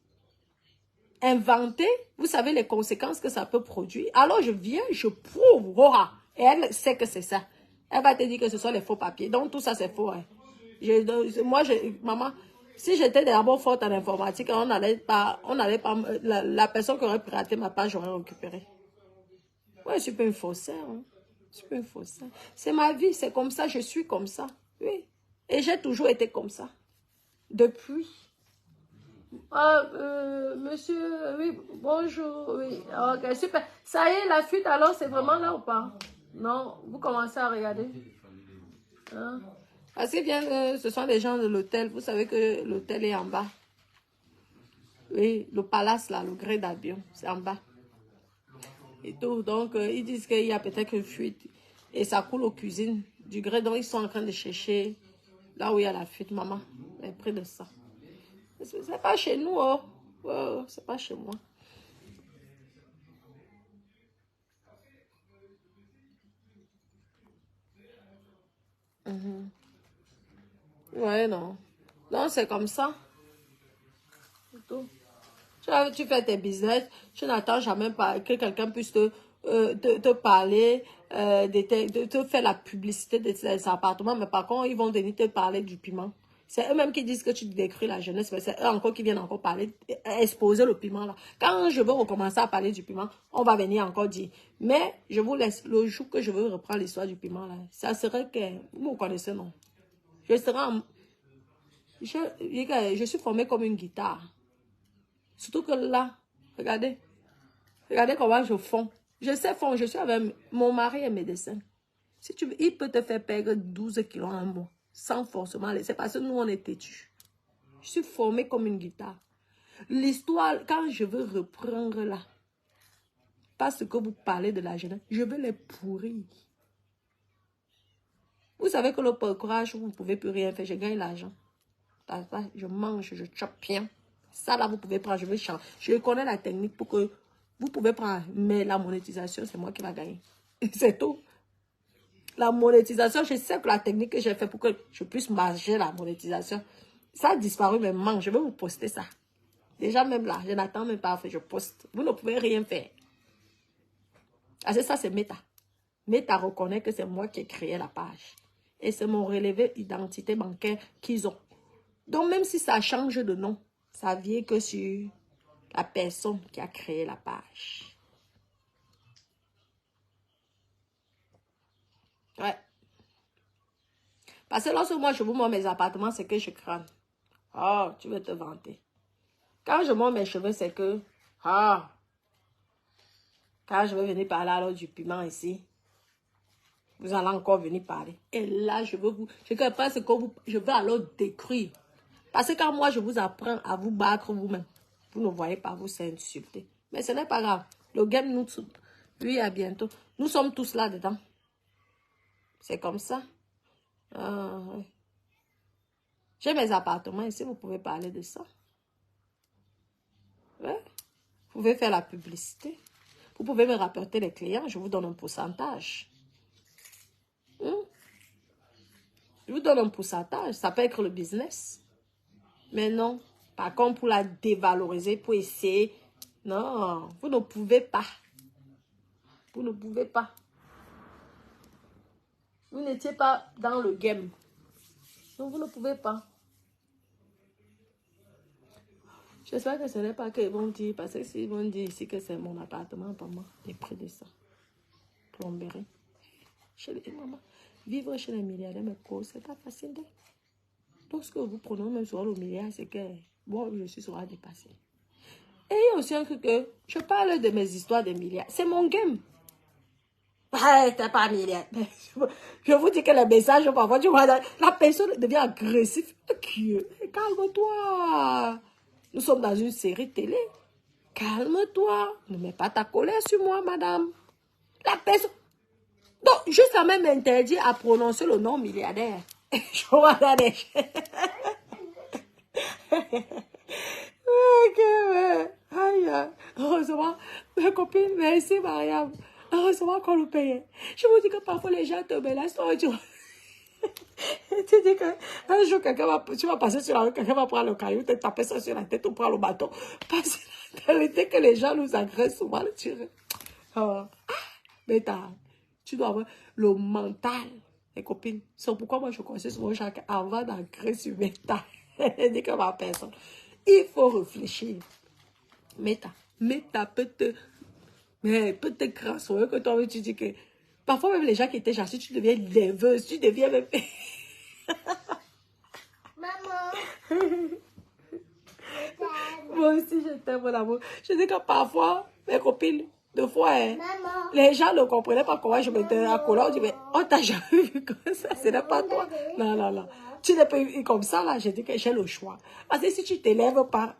Speaker 1: Inventer, vous savez les conséquences que ça peut produire. Alors je viens, je prouve, oh, et elle sait que c'est ça. Elle va te dire que ce sont les faux papiers. Donc tout ça c'est faux. Hein. Maman, si j'étais d'abord forte en informatique, on n'allait pas, la personne qui aurait piraté ma page, j'aurais récupéré. Ouais, je suis pas une faussaire. Hein. Je suis pas une faussaire. C'est ma vie, c'est comme ça, je suis comme ça. Oui. Et j'ai toujours été comme ça. Depuis. Monsieur, oui, bonjour, oui, ok, super. Ça y est, la fuite, alors, c'est vraiment là ou pas? Non, vous commencez à regarder. Hein? Parce que bien, ce sont les gens de l'hôtel, vous savez que l'hôtel est en bas. Oui, le palace, là, le grès d'avion, c'est en bas. Et tout, donc, ils disent qu'il y a peut-être une fuite. Et ça coule aux cuisines du grès, donc ils sont en train de chercher là où il y a la fuite, maman, près de ça. C'est pas chez nous, oh. Oh, c'est pas chez moi. Ouais, non. Non, c'est comme ça. Tout. Tu fais tes business, tu n'attends jamais pas que quelqu'un puisse te parler, de te faire la publicité de tes appartements, mais par contre, ils vont venir te parler du piment. C'est eux-mêmes qui disent que tu détruis la jeunesse, mais c'est eux encore qui viennent encore parler, exposer le piment là. Quand je veux recommencer à parler du piment, on va venir encore dire. Mais je vous laisse, le jour que je veux reprendre l'histoire du piment là, ça serait que, vous me connaissez non? Je serai en, je suis formée comme une guitare. Surtout que là, regardez comment je fonds. Je sais fondre, je suis avec mon mari est médecin. Si tu veux, il peut te faire perdre 12 kilos en mois, sans forcément laisser, parce que nous, on est têtus. Je suis formée comme une guitare. L'histoire, quand je veux reprendre là, parce que vous parlez de la jeunesse, je veux les pourrir. Vous savez que le courage, vous ne pouvez plus rien faire, je gagne l'argent. Je mange, je chope bien. Ça là, vous pouvez prendre, je vais changer. Je connais la technique pour que vous pouvez prendre, mais la monétisation, c'est moi qui va gagner. C'est tout. La monétisation, je sais que la technique que j'ai fait pour que je puisse marger la monétisation, ça a disparu, mais man, je vais vous poster ça. Déjà même là, je n'attends même pas, je poste. Vous ne pouvez rien faire. Parce que ça, c'est Meta. Meta reconnaît que c'est moi qui ai créé la page. Et c'est mon relevé d'identité bancaire qu'ils ont. Donc, même si ça change de nom, ça vient que sur la personne qui a créé la page. Ouais. Parce que lorsque moi, je vous montre mes appartements, c'est que je crâne. Oh, tu veux te vanter. Quand je monte mes cheveux, c'est que... Ah, quand je vais venir parler alors du piment ici, vous allez encore venir parler. Et là, je veux vous... Je veux alors décrire. Parce que quand moi, je vous apprends à vous battre vous-même, vous ne voyez pas, vous s'insulter. Mais ce n'est pas grave. Le game, nous, lui, à bientôt. Nous sommes tous là-dedans. C'est comme ça. Ah, ouais. J'ai mes appartements ici, vous pouvez parler de ça. Ouais. Vous pouvez faire la publicité. Vous pouvez me rapporter les clients, je vous donne un pourcentage. Je vous donne un pourcentage, ça peut être le business. Mais non, par contre, pour la dévaloriser, pour essayer, non, vous ne pouvez pas. Vous ne pouvez pas. Vous n'étiez pas dans le game. Donc, vous ne pouvez pas. J'espère que ce n'est pas qu'ils vont dire, parce que s'ils vont dire ici que c'est mon appartement, pour moi, les prix de ça. Plomberie. Chez les mamans. Vivre chez les milliardaires, mais c'est pas facile. Tout ce que vous prenez même sur le milliard, c'est que moi, je suis sur à dépasser. Et il y a aussi un truc que je parle de mes histoires de milliards. C'est mon game. T'es pas milliard. Je vous dis que les messages, parfois, tu vois, la personne devient agressive. Calme-toi. Nous sommes dans une série télé. Calme-toi. Ne mets pas ta colère sur moi, madame. La personne... Donc, juste la même interdit à prononcer le nom milliardaire. Je vois là des... Aïe, heureusement, mes copines, merci Mariam. Heureusement qu'on le payait. Je vous dis que parfois les gens te menacent. Tu dis qu'un jour, tu vas passer sur la rue, quelqu'un va prendre le caillou, te taper ça sur la tête ou prendre le bâton. Parce que la vérité que les gens nous agressent souvent, le tuer. Mais tu dois avoir le mental, les copines. C'est pourquoi moi je conseille souvent aux gens avant d'agresser sur mental. Je dis que ma personne. Il faut réfléchir. Méta peut te crasser que toi tu dis que parfois même les gens qui étaient gentils, tu deviens nerveuse, tu deviens même...
Speaker 2: Maman.
Speaker 1: Moi aussi je t'aime mon amour. Je dis que parfois mes copines, deux fois,
Speaker 2: Maman.
Speaker 1: les gens ne comprenaient pas comment je mettais à colère. On dit mais on t'a jamais vu comme ça, ce n'est pas toi. Non. Tu n'es pas eu comme ça là. Je dis que j'ai le choix. Parce que si tu t'élèves pas...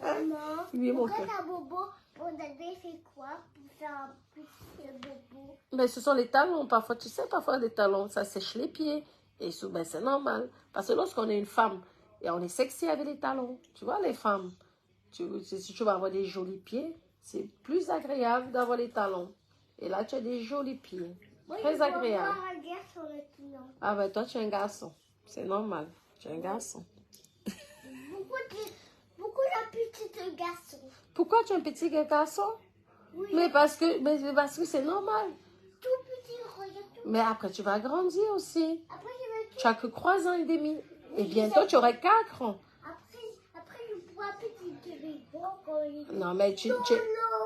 Speaker 2: Maman,
Speaker 1: Oui, mon
Speaker 2: pourquoi
Speaker 1: cœur.
Speaker 2: ta bobo, on avait fait quoi pour faire un petit bobo?
Speaker 1: Mais ce sont les talons. Parfois, tu sais, parfois les talons, ça sèche les pieds. Et souvent, c'est normal. Parce que lorsqu'on est une femme et on est sexy avec les talons, tu vois, les femmes, si tu vas avoir des jolis pieds, c'est plus agréable d'avoir les talons. Et là, tu as des jolis pieds. Très agréable. Ah ben, toi, tu es un garçon. C'est normal. Tu es un garçon.
Speaker 2: Pourquoi la petite garçon?
Speaker 1: Pourquoi tu es un petit garçon?
Speaker 2: Oui.
Speaker 1: Mais parce que c'est normal.
Speaker 2: Tout petit, regarde tout.
Speaker 1: Mais après, tu vas grandir aussi.
Speaker 2: Après, je vais tout.
Speaker 1: Tu as que 3 ans et demi. Et bientôt, tu aurais 4 ans.
Speaker 2: Après, je pourrai petit bébé.
Speaker 1: Non, mais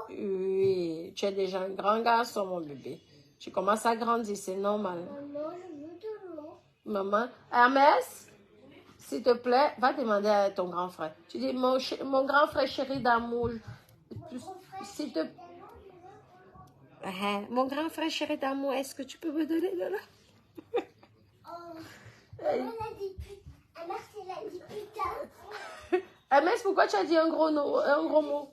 Speaker 1: oui, tu es déjà un grand garçon, mon bébé. Tu commences à grandir, c'est normal.
Speaker 2: Maman, je veux de l'eau.
Speaker 1: Maman, Hermès, s'il te plaît, va demander à ton grand frère. Tu dis, mon grand frère chéri d'amour, s'il te plaît. Mon grand frère chéri d'amour, est-ce que tu peux me donner de l'eau?
Speaker 2: Elle a dit putain.
Speaker 1: Hermès, pourquoi tu as dit un gros mot?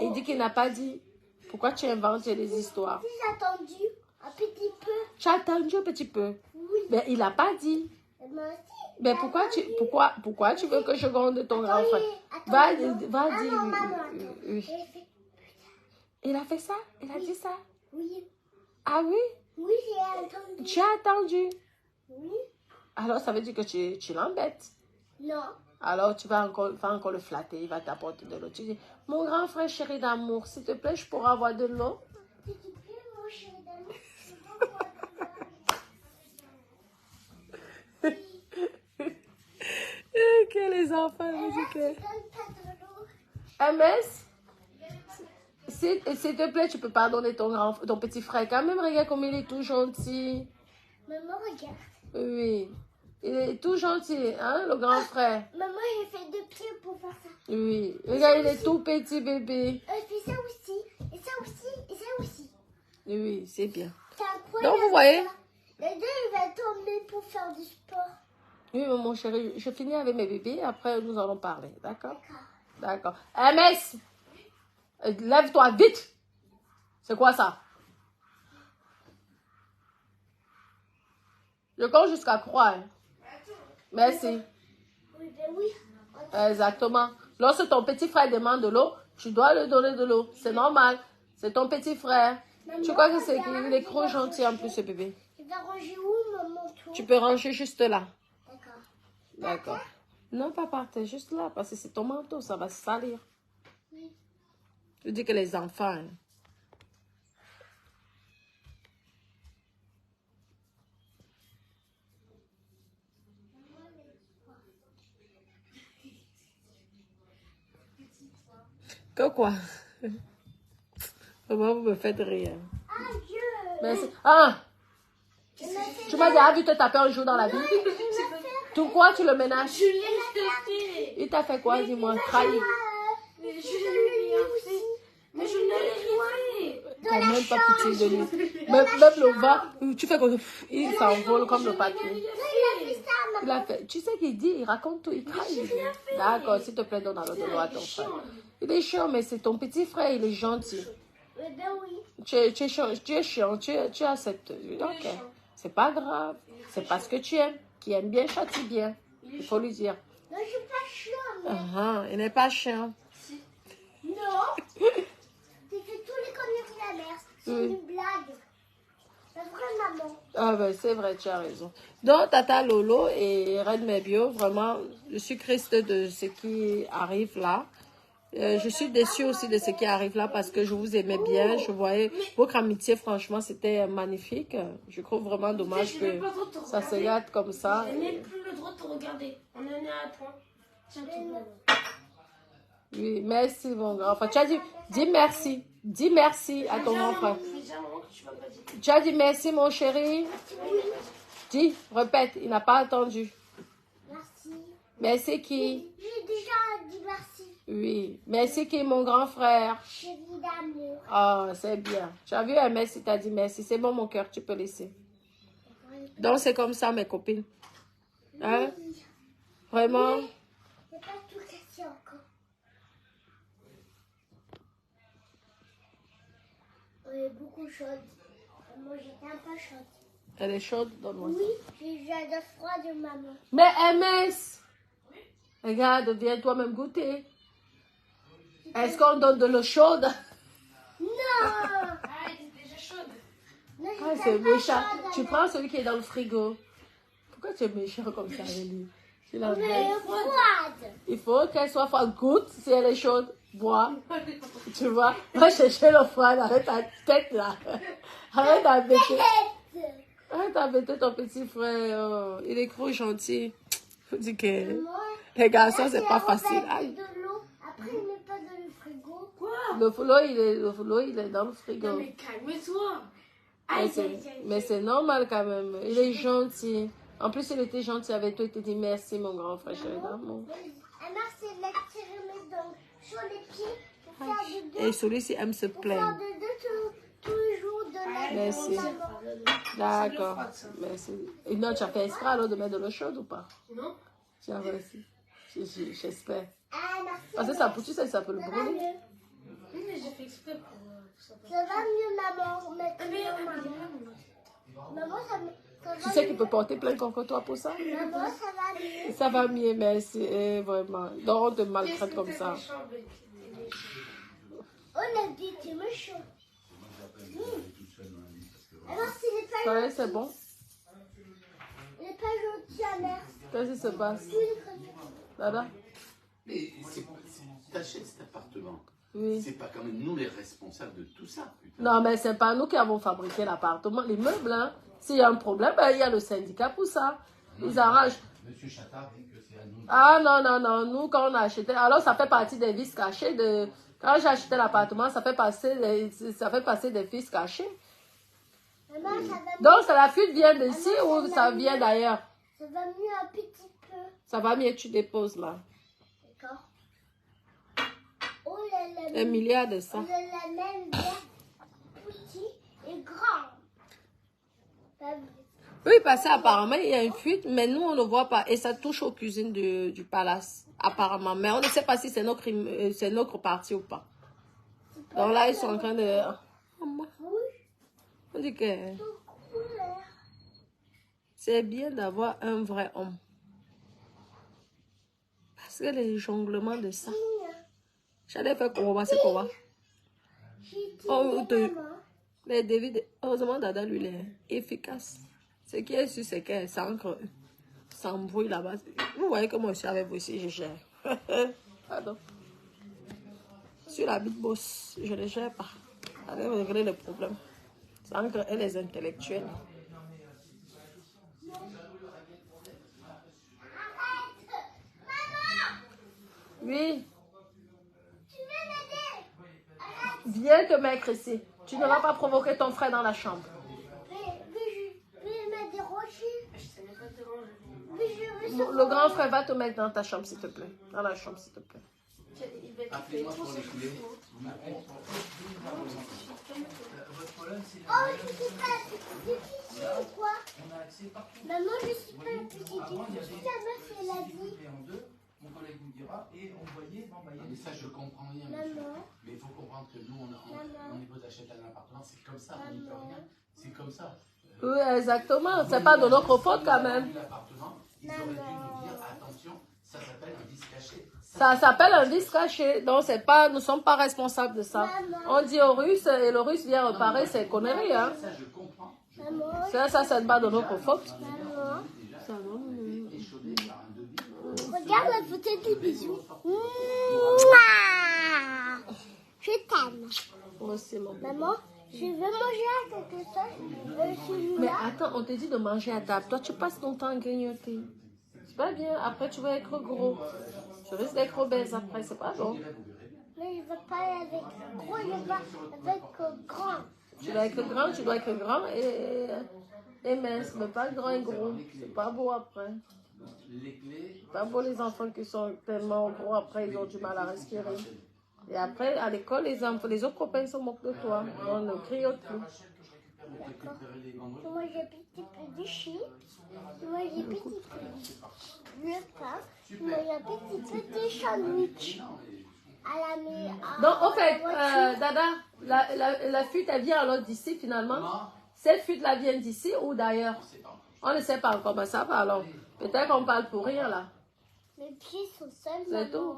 Speaker 1: Il dit qu'il n'a pas dit. Pourquoi tu inventes des histoires?
Speaker 2: J'ai attendu un petit peu.
Speaker 1: Tu as attendu un petit peu?
Speaker 2: Oui.
Speaker 1: Mais il n'a pas dit. Mais pourquoi tu veux que je gronde ton grand frère? Va dire. Oui. Il a fait ça? Il a dit ça?
Speaker 2: Oui.
Speaker 1: Ah oui?
Speaker 2: Oui, j'ai attendu.
Speaker 1: Tu as attendu?
Speaker 2: Oui.
Speaker 1: Alors ça veut dire que tu l'embêtes.
Speaker 2: Non.
Speaker 1: Alors tu vas encore le flatter, il va t'apporter de l'eau. Tu dis, mon grand frère chéri d'amour, s'il te plaît, je pourrais avoir de l'eau?
Speaker 2: S'il te plaît, mon chéri d'amour.
Speaker 1: Que les enfants, MS, s'il te plaît, tu peux pardonner ton petit frère. Quand même, regarde comme il est tout gentil.
Speaker 2: Maman, regarde.
Speaker 1: Oui, il est tout gentil, hein, le grand frère.
Speaker 2: Maman, j'ai fait 2 pieds pour faire ça.
Speaker 1: Oui, regarde, il est tout petit bébé.
Speaker 2: Je fais ça aussi, et ça aussi, et ça aussi.
Speaker 1: Oui, c'est bien.
Speaker 2: Donc,
Speaker 1: vous voyez.
Speaker 2: Les deux, il va tomber pour faire du sport.
Speaker 1: Oui, mon chéri, je finis avec mes bébés, après nous allons parler, d'accord? D'accord. MS, lève-toi vite. C'est quoi ça? Je compte jusqu'à 3. Hein. Merci.
Speaker 2: Oui, ben oui.
Speaker 1: Exactement. Lorsque ton petit frère demande de l'eau, tu dois lui donner de l'eau. C'est normal. C'est ton petit frère.
Speaker 2: Maman,
Speaker 1: Tu crois que qu'il est trop gentil en plus, ce bébé?
Speaker 2: Tu vas ranger où, maman, toi?
Speaker 1: Tu peux ranger juste là.
Speaker 2: D'accord.
Speaker 1: D'accord. Non, pas par terre, juste là, parce que c'est ton manteau, ça va se salir.
Speaker 2: Oui.
Speaker 1: Je dis que les enfants... Hein. Que quoi? Comment vous me faites rire?
Speaker 2: Adieu.
Speaker 1: Merci. Ah! Tu m'as déjà vu te taper un jour dans la vie? Tout quoi tu le ménages?
Speaker 2: Je l'ai fait.
Speaker 1: Il t'a fait quoi, dis-moi? Trahi.
Speaker 3: Mais je n'ai rien fait. Mais je n'ai rien fait.
Speaker 1: T'as même pas pitié de lui. Même le vent, tu fais comme il s'envole comme le papier.
Speaker 2: Non, il a fait ça,
Speaker 1: Il
Speaker 2: maman.
Speaker 1: a fait. Tu sais qu'il dit, il raconte tout, il trahit. D'accord, s'il te plaît, donne alors de l'eau à ton frère. Il est chiant, mais c'est ton petit frère, il est gentil.
Speaker 2: Ben oui.
Speaker 1: Tu es chiant, tu acceptes. Ok, c'est pas grave. C'est parce que tu aimes. Qui aime bien, châtie bien. Il faut lui dire.
Speaker 2: Non, je suis pas chiant, mais...
Speaker 1: Il n'est pas chiant.
Speaker 2: Non. C'est que tous les conneries de la mère, c'est une blague. La vraie maman.
Speaker 1: Ah ben c'est vrai, tu as raison. Donc Tata Lolo et Reine Mebio, vraiment, je suis triste de ce qui arrive là. Je suis déçue aussi de ce qui arrive là parce que je vous aimais bien. Je voyais votre amitié, franchement, c'était magnifique. Je trouve vraiment dommage que ça se gâte comme ça.
Speaker 3: Je n'ai plus le droit de te regarder. On en est à un point. Tiens, tout.
Speaker 1: Oui, merci mon grand frère. Tu as dit, dis merci. Dis merci à ton grand frère. Tu as dit merci mon chéri. Dis, répète, il n'a pas entendu.
Speaker 2: Merci.
Speaker 1: Merci qui?
Speaker 2: J'ai déjà dit merci.
Speaker 1: Oui, merci qui mon grand frère.
Speaker 2: Chérie d'amour.
Speaker 1: Ah, c'est bien. Tu as vu un merci, tu as dit merci. C'est bon mon cœur, tu peux laisser. Donc c'est comme ça mes copines. Hein? Vraiment?
Speaker 2: C'est pas tout cassé encore. Elle est beaucoup chaude. Moi j'étais un peu chaude.
Speaker 1: Elle est chaude, donne-moi ça.
Speaker 2: Oui, j'ai de froid de maman.
Speaker 1: Mais MS, regarde, viens toi-même goûter. Est-ce qu'on donne de l'eau chaude?
Speaker 2: Non.
Speaker 3: Ah, elle est déjà chaude.
Speaker 2: Non,
Speaker 1: Ah,
Speaker 2: j'étais
Speaker 1: c'est
Speaker 2: pas
Speaker 1: méchant.
Speaker 2: chaude,
Speaker 1: Tu prends celui qui est dans le frigo. Pourquoi tu es méchant comme ça avec lui? Tu la
Speaker 2: Elle est
Speaker 1: bête.
Speaker 2: froide.
Speaker 1: Il faut qu'elle soit froide. Goûte si elle est chaude. Bois. Tu vois? Va chercher l'eau froide. Arrête ta tête là. Arrête d'embêter. Arrête d'embêter ton petit frère. Oh, il est trop gentil. Faut dire que les garçons, c'est pas facile. Aïe.
Speaker 2: De l'eau. Après, il met pas dans le frigo.
Speaker 3: Quoi?
Speaker 1: Le flot, il est dans le frigo.
Speaker 3: Non, mais calme-toi.
Speaker 1: Mais
Speaker 3: Aïe,
Speaker 1: c'est-
Speaker 3: aïe, aïe.
Speaker 1: Mais c'est normal quand même. Il est gentil. En plus, il était gentil avec toi. Il te dit merci, mon grand frère chéri d'amour.
Speaker 2: Alors, c'est de la tirer mes dents sur les pieds pour faire de deux.
Speaker 1: Et celui-ci aime se
Speaker 2: Pour faire
Speaker 1: plaindre.
Speaker 2: de deux toujours de la
Speaker 1: Merci. D'accord. Merci. Et non, tu as fait exprès alors de mettre de l'eau chaude ou pas?
Speaker 3: Non?
Speaker 1: Tu as réussi. J'espère.
Speaker 2: Ah, merci.
Speaker 1: Parce que ça, tu sais, ça peut le
Speaker 2: Ça va
Speaker 1: brûler.
Speaker 2: mieux.
Speaker 3: Oui, mais j'ai fait exprès pour ça.
Speaker 2: Ça va mieux, maman. Maintenant,
Speaker 3: Mais
Speaker 2: maman, ça va
Speaker 1: Tu sais
Speaker 2: mieux.
Speaker 1: qu'il peut porter plainte contre toi pour ça?
Speaker 2: Maman, ça va mieux.
Speaker 1: Ça va mieux, merci. Vraiment. Donc, on te maltraite comme ça.
Speaker 2: On a dit, tu me chaud. Alors, s'il n'est pas
Speaker 1: Ouais,
Speaker 2: gentil,
Speaker 1: c'est bon.
Speaker 2: il n'est pas gentil, la mère.
Speaker 1: Qu'est-ce qui se passe?
Speaker 2: Tout est très bien.
Speaker 1: Dada?
Speaker 4: Mais t'achètes cet appartement.
Speaker 1: Oui.
Speaker 4: C'est pas quand même nous les responsables de tout ça, putain.
Speaker 1: Non, mais c'est pas nous qui avons fabriqué l'appartement. Les meubles, hein. S'il y a un problème, ben, il y a le syndicat pour ça. Ils arrangent.
Speaker 4: Monsieur Chattard dit que c'est à nous.
Speaker 1: Ah non, non, non. Nous, quand on a acheté... Alors, ça fait partie des vices cachés de... Quand j'ai acheté l'appartement, ça fait passer des vices cachés.
Speaker 2: Maman, ça va mieux.
Speaker 1: Donc, ça, la fuite vient d'ici ou ça vient d'ailleurs?
Speaker 2: Ça va mieux un petit peu.
Speaker 1: Ça va mieux, tu déposes là.
Speaker 2: D'accord. Oh là là.
Speaker 1: 1 milliard de
Speaker 2: On
Speaker 1: ça.
Speaker 2: a la même bien petit et grand. Pas vrai.
Speaker 1: Oui, parce qu'apparemment, il y a une fuite, mais nous, on ne voit pas. Et ça touche aux cuisines du palace, apparemment. Mais on ne sait pas si c'est notre partie ou pas. Donc là, ils sont en train de... Oh, moi,
Speaker 2: Oui,
Speaker 1: on dit que
Speaker 2: tout couleur.
Speaker 1: c'est bien d'avoir un vrai homme. Parce que les jonglements de ça... J'allais faire quoi, c'est quoi?
Speaker 2: J'ai dit
Speaker 1: Oh,
Speaker 2: maman.
Speaker 1: Mais David, heureusement, Dada, lui, il est efficace. Ce qui est sûr, c'est qu'elle s'embrouille là-bas. Vous voyez que moi aussi, avec vous aussi, je gère. Pardon. Sur la big boss, je ne gère pas. Allez régler le problème. Sandra, elle est intellectuelle. Oui,
Speaker 2: Tu veux m'aider?
Speaker 1: viens te mettre ici. Tu ne vas pas provoquer ton frère dans la chambre.
Speaker 2: Mais je vais m'aider rocher.
Speaker 3: Je savais pas te manger.
Speaker 2: Mais je veux
Speaker 1: Le grand frère va te mettre dans ta chambre, s'il te plaît. Dans la chambre, s'il te plaît.
Speaker 3: Il va te
Speaker 4: Appelez-moi
Speaker 3: faire
Speaker 4: pour
Speaker 3: tout
Speaker 4: les
Speaker 3: ce
Speaker 4: clés.
Speaker 3: qu'il faut.
Speaker 5: Votre problème, c'est
Speaker 2: Oh, je suis pas la petite fille, quoi.
Speaker 5: on a accès partout.
Speaker 2: Maman, je suis pas la petite fille.
Speaker 5: Avant, il y avait
Speaker 2: Si ta meuf, elle a
Speaker 5: si
Speaker 2: dit.
Speaker 5: coupé en deux, mon collègue vous dira, et on voyait, bon, bah, il y a
Speaker 4: Mais ça, je comprends rien, monsieur.
Speaker 2: Maman.
Speaker 4: Mais il faut comprendre que nous, on est beau d'acheter un appartement, c'est comme ça, on n'y peut rien. C'est comme ça.
Speaker 1: Oui, exactement. C'est pas de notre faute quand même.
Speaker 4: L'appartement, ils auraient dû nous dire, attention, ça s'appelle un vice caché.
Speaker 1: Ça s'appelle un vice caché. Donc, c'est pas, nous ne sommes pas responsables de ça. On dit au Russe et le Russe vient réparer ses conneries. Hein.
Speaker 4: Ça, je comprends.
Speaker 2: Maman.
Speaker 1: Ça, c'est pas de notre faute.
Speaker 2: Maman.
Speaker 1: Ça va.
Speaker 4: Échaudé par un devis.
Speaker 2: Regarde la photo des bisous. Mouah. Je t'aime.
Speaker 1: Moi aussi, mon bébé.
Speaker 2: Maman, je veux manger à quelque chose.
Speaker 1: Mais attends, on te dit de manger à table. Toi, tu passes ton temps à grignoter. C'est pas bien. Après, tu vas être gros. Tu risques d'être obèse après. C'est pas bon.
Speaker 2: Mais je veux pas aller avec gros, je veux avec grand.
Speaker 1: Tu dois être grand, tu dois être grand et mince. Mais pas grand et gros. C'est pas beau après.
Speaker 4: Les clés.
Speaker 1: C'est pas beau les enfants qui sont tellement gros après, ils ont du mal à respirer. Et après, à l'école, les autres copains se moquent de toi. On ne criote plus.
Speaker 2: Moi, j'ai un petit peu de chips. Moi, j'ai un petit peu de pain. Moi, j'ai un petit peu de sandwich. À la maison.
Speaker 1: Donc, en fait, Dada, la fuite, elle vient alors d'ici finalement. Cette fuite-là vient d'ici ou d'ailleurs? On ne sait pas encore, mais ça va alors. Peut-être qu'on parle pour rien là.
Speaker 2: Mes pieds sont sales,
Speaker 1: C'est tout.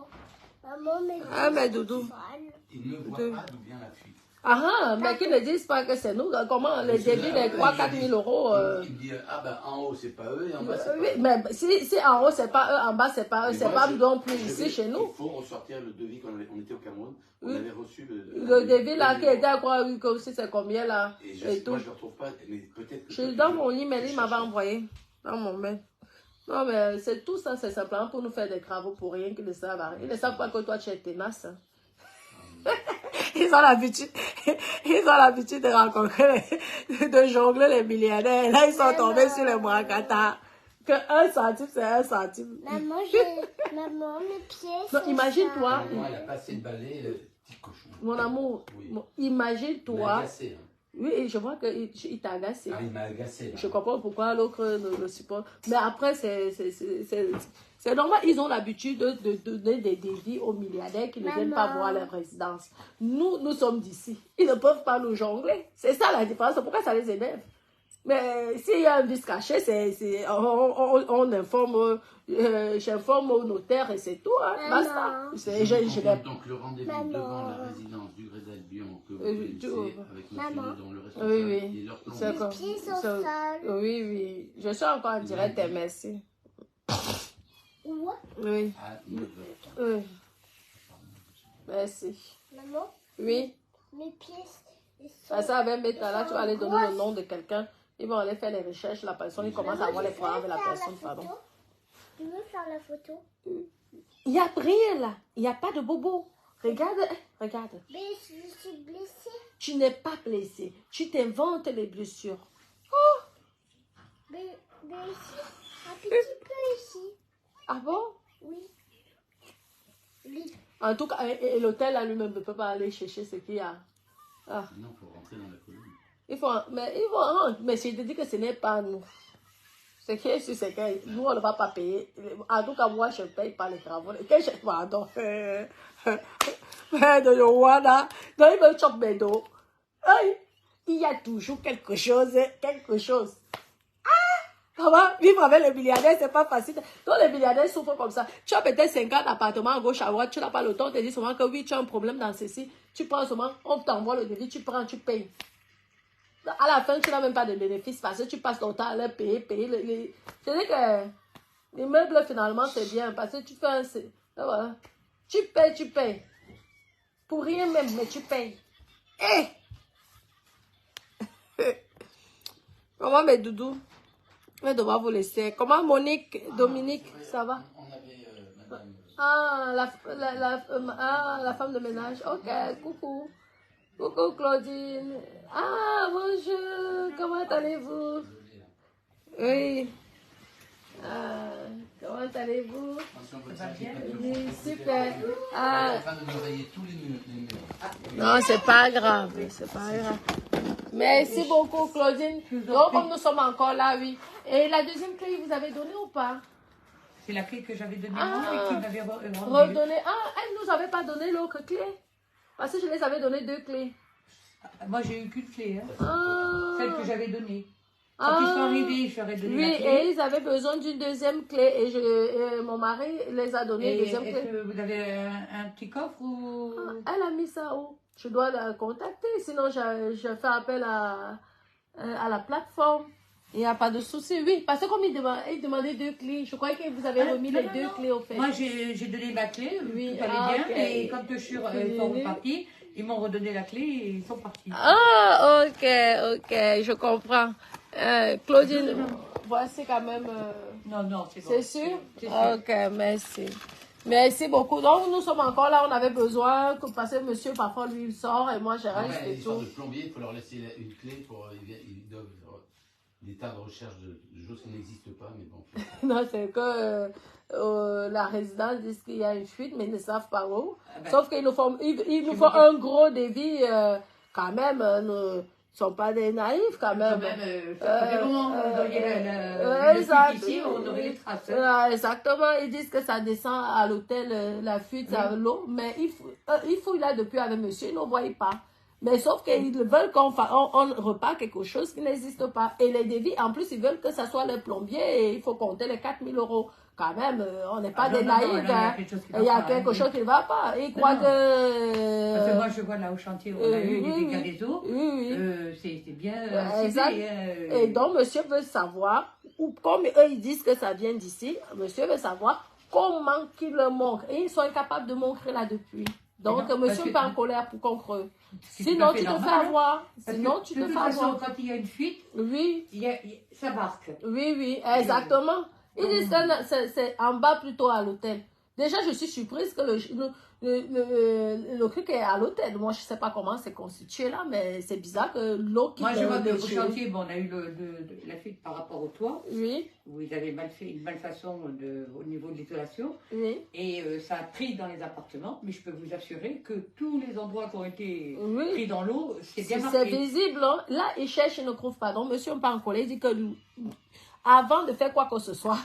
Speaker 2: Maman, mes pieds
Speaker 1: Ah, mais
Speaker 2: sont
Speaker 1: Doudou.
Speaker 2: sales.
Speaker 4: Ils ne voient pas d'où vient la fuite.
Speaker 1: Ah, mais qu'ils ne disent pas que c'est nous. Comment les débits des 3-4 000 euros.
Speaker 4: Ils me disent, ah ben en haut c'est pas eux et en bas c'est pas
Speaker 1: Oui,
Speaker 4: eux.
Speaker 1: mais si en haut c'est pas eux, en bas c'est pas eux,
Speaker 4: Mais
Speaker 1: c'est
Speaker 4: moi,
Speaker 1: pas
Speaker 4: je-
Speaker 1: non plus
Speaker 4: je
Speaker 1: ici
Speaker 4: vais-
Speaker 1: chez nous.
Speaker 4: Il faut ressortir le devis quand on était au Cameroun. On
Speaker 1: Oui.
Speaker 4: avait reçu
Speaker 1: Le débit là qui était à quoi, oui, comme si c'est combien là
Speaker 4: Et
Speaker 1: et tout.
Speaker 4: moi je ne le retrouve pas, mais peut-être que...
Speaker 1: Je suis dans mon email, il m'avait envoyé. Dans mon mail. Non, mais c'est tout ça, c'est simplement pour nous faire des travaux pour rien qu'ils ne savent rien. Ils ne savent pas que toi tu es tenace. Hein. Ils ont l'habitude de rencontrer, de jongler les milliardaires. Là, ils sont tombés sur les Murakata. Que 1 centime, c'est 1 centime.
Speaker 2: Maman, maman, mes pieds
Speaker 1: Non,
Speaker 2: sont
Speaker 1: imagine-toi,
Speaker 4: Moi, elle a passé le balai, petit cochon.
Speaker 1: mon amour,
Speaker 4: Oui. Il m'a
Speaker 1: imagine-toi.
Speaker 4: agacé. Hein.
Speaker 1: Oui, et je vois qu'il t'a agacé.
Speaker 4: Ah, il m'a agacé. Là.
Speaker 1: Je comprends pourquoi l'autre le supporte. Mais après, c'est normal. Ils ont l'habitude de donner des dévis aux milliardaires qui ne viennent pas voir leur résidence. Nous sommes d'ici. Ils ne peuvent pas nous jongler. C'est ça la différence. C'est pourquoi ça les énerve. Mais s'il y a un vice caché, on informe, j'informe au notaire et c'est tout. Hein. Basta.
Speaker 4: Donc le rendez-vous
Speaker 2: Maman.
Speaker 4: devant la résidence du Grédel Bion que vous
Speaker 1: tu-
Speaker 4: connaissez avec monsieur
Speaker 2: Maman.
Speaker 4: dont le responsable
Speaker 1: Oui,
Speaker 4: et
Speaker 1: oui.
Speaker 4: leur
Speaker 1: C'est
Speaker 4: plan.
Speaker 1: comme-
Speaker 2: Mes pieds sont
Speaker 1: c'est-
Speaker 2: sales.
Speaker 1: Oui, oui. Je suis encore en direct et merci.
Speaker 2: Ouais.
Speaker 1: Oui.
Speaker 4: À 9h.
Speaker 1: Oui. Merci.
Speaker 2: Maman,
Speaker 1: Oui.
Speaker 2: mes pieds ils sont...
Speaker 1: Ça va mettre là, tu vas aller donner le nom de quelqu'un. Ils vont aller faire les recherches. La personne, ils commencent à avoir les problèmes avec la personne. Pardon.
Speaker 2: Tu veux faire la photo?
Speaker 1: Il n'y a rien là. Il n'y a pas de bobo. Regarde, regarde.
Speaker 2: Mais je suis blessée.
Speaker 1: Tu n'es pas blessé. Tu t'inventes les blessures.
Speaker 2: Mais ici, un petit peu ici.
Speaker 1: Ah bon?
Speaker 2: Oui. Les-
Speaker 1: En tout cas, et l'hôtel là lui-même ne peut pas aller chercher ce qu'il y a. Ah.
Speaker 4: Sinon, il faut rentrer dans la colonne.
Speaker 1: Mais je te dis que ce n'est pas nous. Ce qui est sûr, c'est que nous, on ne va pas payer. En tout cas, moi, je ne paye pas les travaux. Pardon. Mais de Yowana, donc il me choque mes dos. Aïe, il y a toujours quelque chose. Comment vivre avec les milliardaires, c'est pas facile. Donc les milliardaires souffrent comme ça. Tu as peut-être 50 appartements à gauche, à droite, tu n'as pas le temps, on te dit souvent que oui, tu as un problème dans ceci. Tu prends seulement, on t'envoie le devis, tu prends, tu payes. À la fin, tu n'as même pas de bénéfice parce que tu passes ton temps à leur payer. Je dis que les meubles, finalement, c'est bien parce que tu fais un... Voilà. Tu payes. Pour rien même, mais tu payes. Comment mes doudous? Je vais devoir vous laisser. Comment Monique, Dominique, ça va?
Speaker 4: On avait madame...
Speaker 1: Ah, la femme de ménage. Ok, coucou. Coucou Claudine. Ah, bonjour. Comment allez-vous? Oui. Comment allez-vous?
Speaker 4: Attention, votre sac, il pète le
Speaker 1: Oui,
Speaker 4: fond.
Speaker 1: super.
Speaker 4: Elle est en train de me rayer tous les murs.
Speaker 1: Non, c'est pas grave, c'est pas grave. Merci beaucoup, Claudine. Donc, comme nous sommes encore là, oui. Et la deuxième clé, vous avez donné ou pas?
Speaker 3: C'est la clé que j'avais donnée
Speaker 1: Ah.
Speaker 3: moi et qui m'avait rendue.
Speaker 1: Redonner. Ah, elle nous avait pas donné l'autre clé. Parce que je les avais donné 2 clés.
Speaker 3: Moi, j'ai eu qu'une clé, hein.
Speaker 1: Ah.
Speaker 3: Celle que j'avais donnée. Quand ils sont arrivés, je leur ai donné
Speaker 1: Oui,
Speaker 3: la clé.
Speaker 1: et ils avaient besoin d'une deuxième clé. Et mon mari les a donné une deuxième
Speaker 3: Est-ce
Speaker 1: clé.
Speaker 3: que vous avez un petit coffre ou...
Speaker 1: Elle a mis ça où? Je dois la contacter. Sinon, je fais appel à la plateforme. Il n'y a pas de souci. Oui, parce que comme il demandait 2 clés, je croyais que vous avez remis les 2 clés au fait.
Speaker 3: Moi, j'ai donné ma clé,
Speaker 1: Oui,
Speaker 3: tout allait bien.
Speaker 1: ok.
Speaker 3: Et quand ils sont repartis, ils m'ont redonné la clé et ils sont partis.
Speaker 1: Ah, ok, je comprends. Claudine, voici quand même...
Speaker 3: Non, c'est bon.
Speaker 1: c'est sûr?
Speaker 3: C'est sûr.
Speaker 1: Ok, merci. Merci beaucoup. Donc, nous sommes encore là, on avait besoin, parce que monsieur, parfois, lui, il sort et moi, je reste
Speaker 4: Ouais,
Speaker 1: et
Speaker 4: l'histoire
Speaker 1: tout.
Speaker 4: de plombier, il faut leur laisser une clé pour. Ils doivent. Des tas de recherches de choses qui n'existent pas, mais bon.
Speaker 1: Non, c'est que la résidence dit qu'il y a une fuite, mais ils ne savent pas où.
Speaker 3: Ah ben,
Speaker 1: Sauf qu'ils nous font, ils nous font un gros devis, quand même, nous ne sont pas des naïfs, quand même.
Speaker 3: Ça fait longtemps que vous auriez
Speaker 1: exact.
Speaker 3: le fuite ici, on aurait les traces.
Speaker 1: Exactement, ils disent que ça descend à l'hôtel, la fuite, à l'eau, mais il faut là depuis avec monsieur, ils ne voient pas. Mais sauf qu'ils veulent qu'on repart quelque chose qui n'existe pas. Et les devis, en plus, ils veulent que ça soit le plombier et il faut compter les 4 000 euros. Quand même, on n'est pas des naïfs. Il y a quelque chose qui ne va pas. Ils croient que...
Speaker 3: Parce que moi, je vois là au chantier, on a eu des dégâts des eaux.
Speaker 1: Oui.
Speaker 3: C'est bien
Speaker 1: Exact.
Speaker 3: ciblé.
Speaker 1: Et donc, monsieur veut savoir, ou comme eux, ils disent que ça vient d'ici, monsieur veut savoir comment qu'ils le montrent. Et ils sont incapables de montrer là depuis. Donc,
Speaker 3: non,
Speaker 1: monsieur n'est pas en colère pour qu'on creuse. Sinon, tu te fais avoir. Sinon, tu te fais avoir.
Speaker 3: Quand il y a une fuite,
Speaker 1: Oui.
Speaker 3: Ça marque.
Speaker 1: Oui, exactement. Ils disent que c'est en bas plutôt à l'hôtel. Déjà, je suis surprise que le truc est à l'hôtel. Moi, je ne sais pas comment c'est constitué là, mais c'est bizarre que l'eau qui...
Speaker 3: Moi, je vois qu'au chantier, bon, on a eu la fuite par rapport au toit.
Speaker 1: Oui.
Speaker 3: Où ils avaient mal fait une malfaçon au niveau de l'isolation.
Speaker 1: Oui.
Speaker 3: Et ça a pris dans les appartements. Mais je peux vous assurer que tous les endroits qui ont été pris dans l'eau, c'est bien marqué.
Speaker 1: C'est visible. Hein? Là, ils cherchent, ils ne trouvent pas. Donc, monsieur n'est pas en colère. Il dit que avant de faire quoi que ce soit,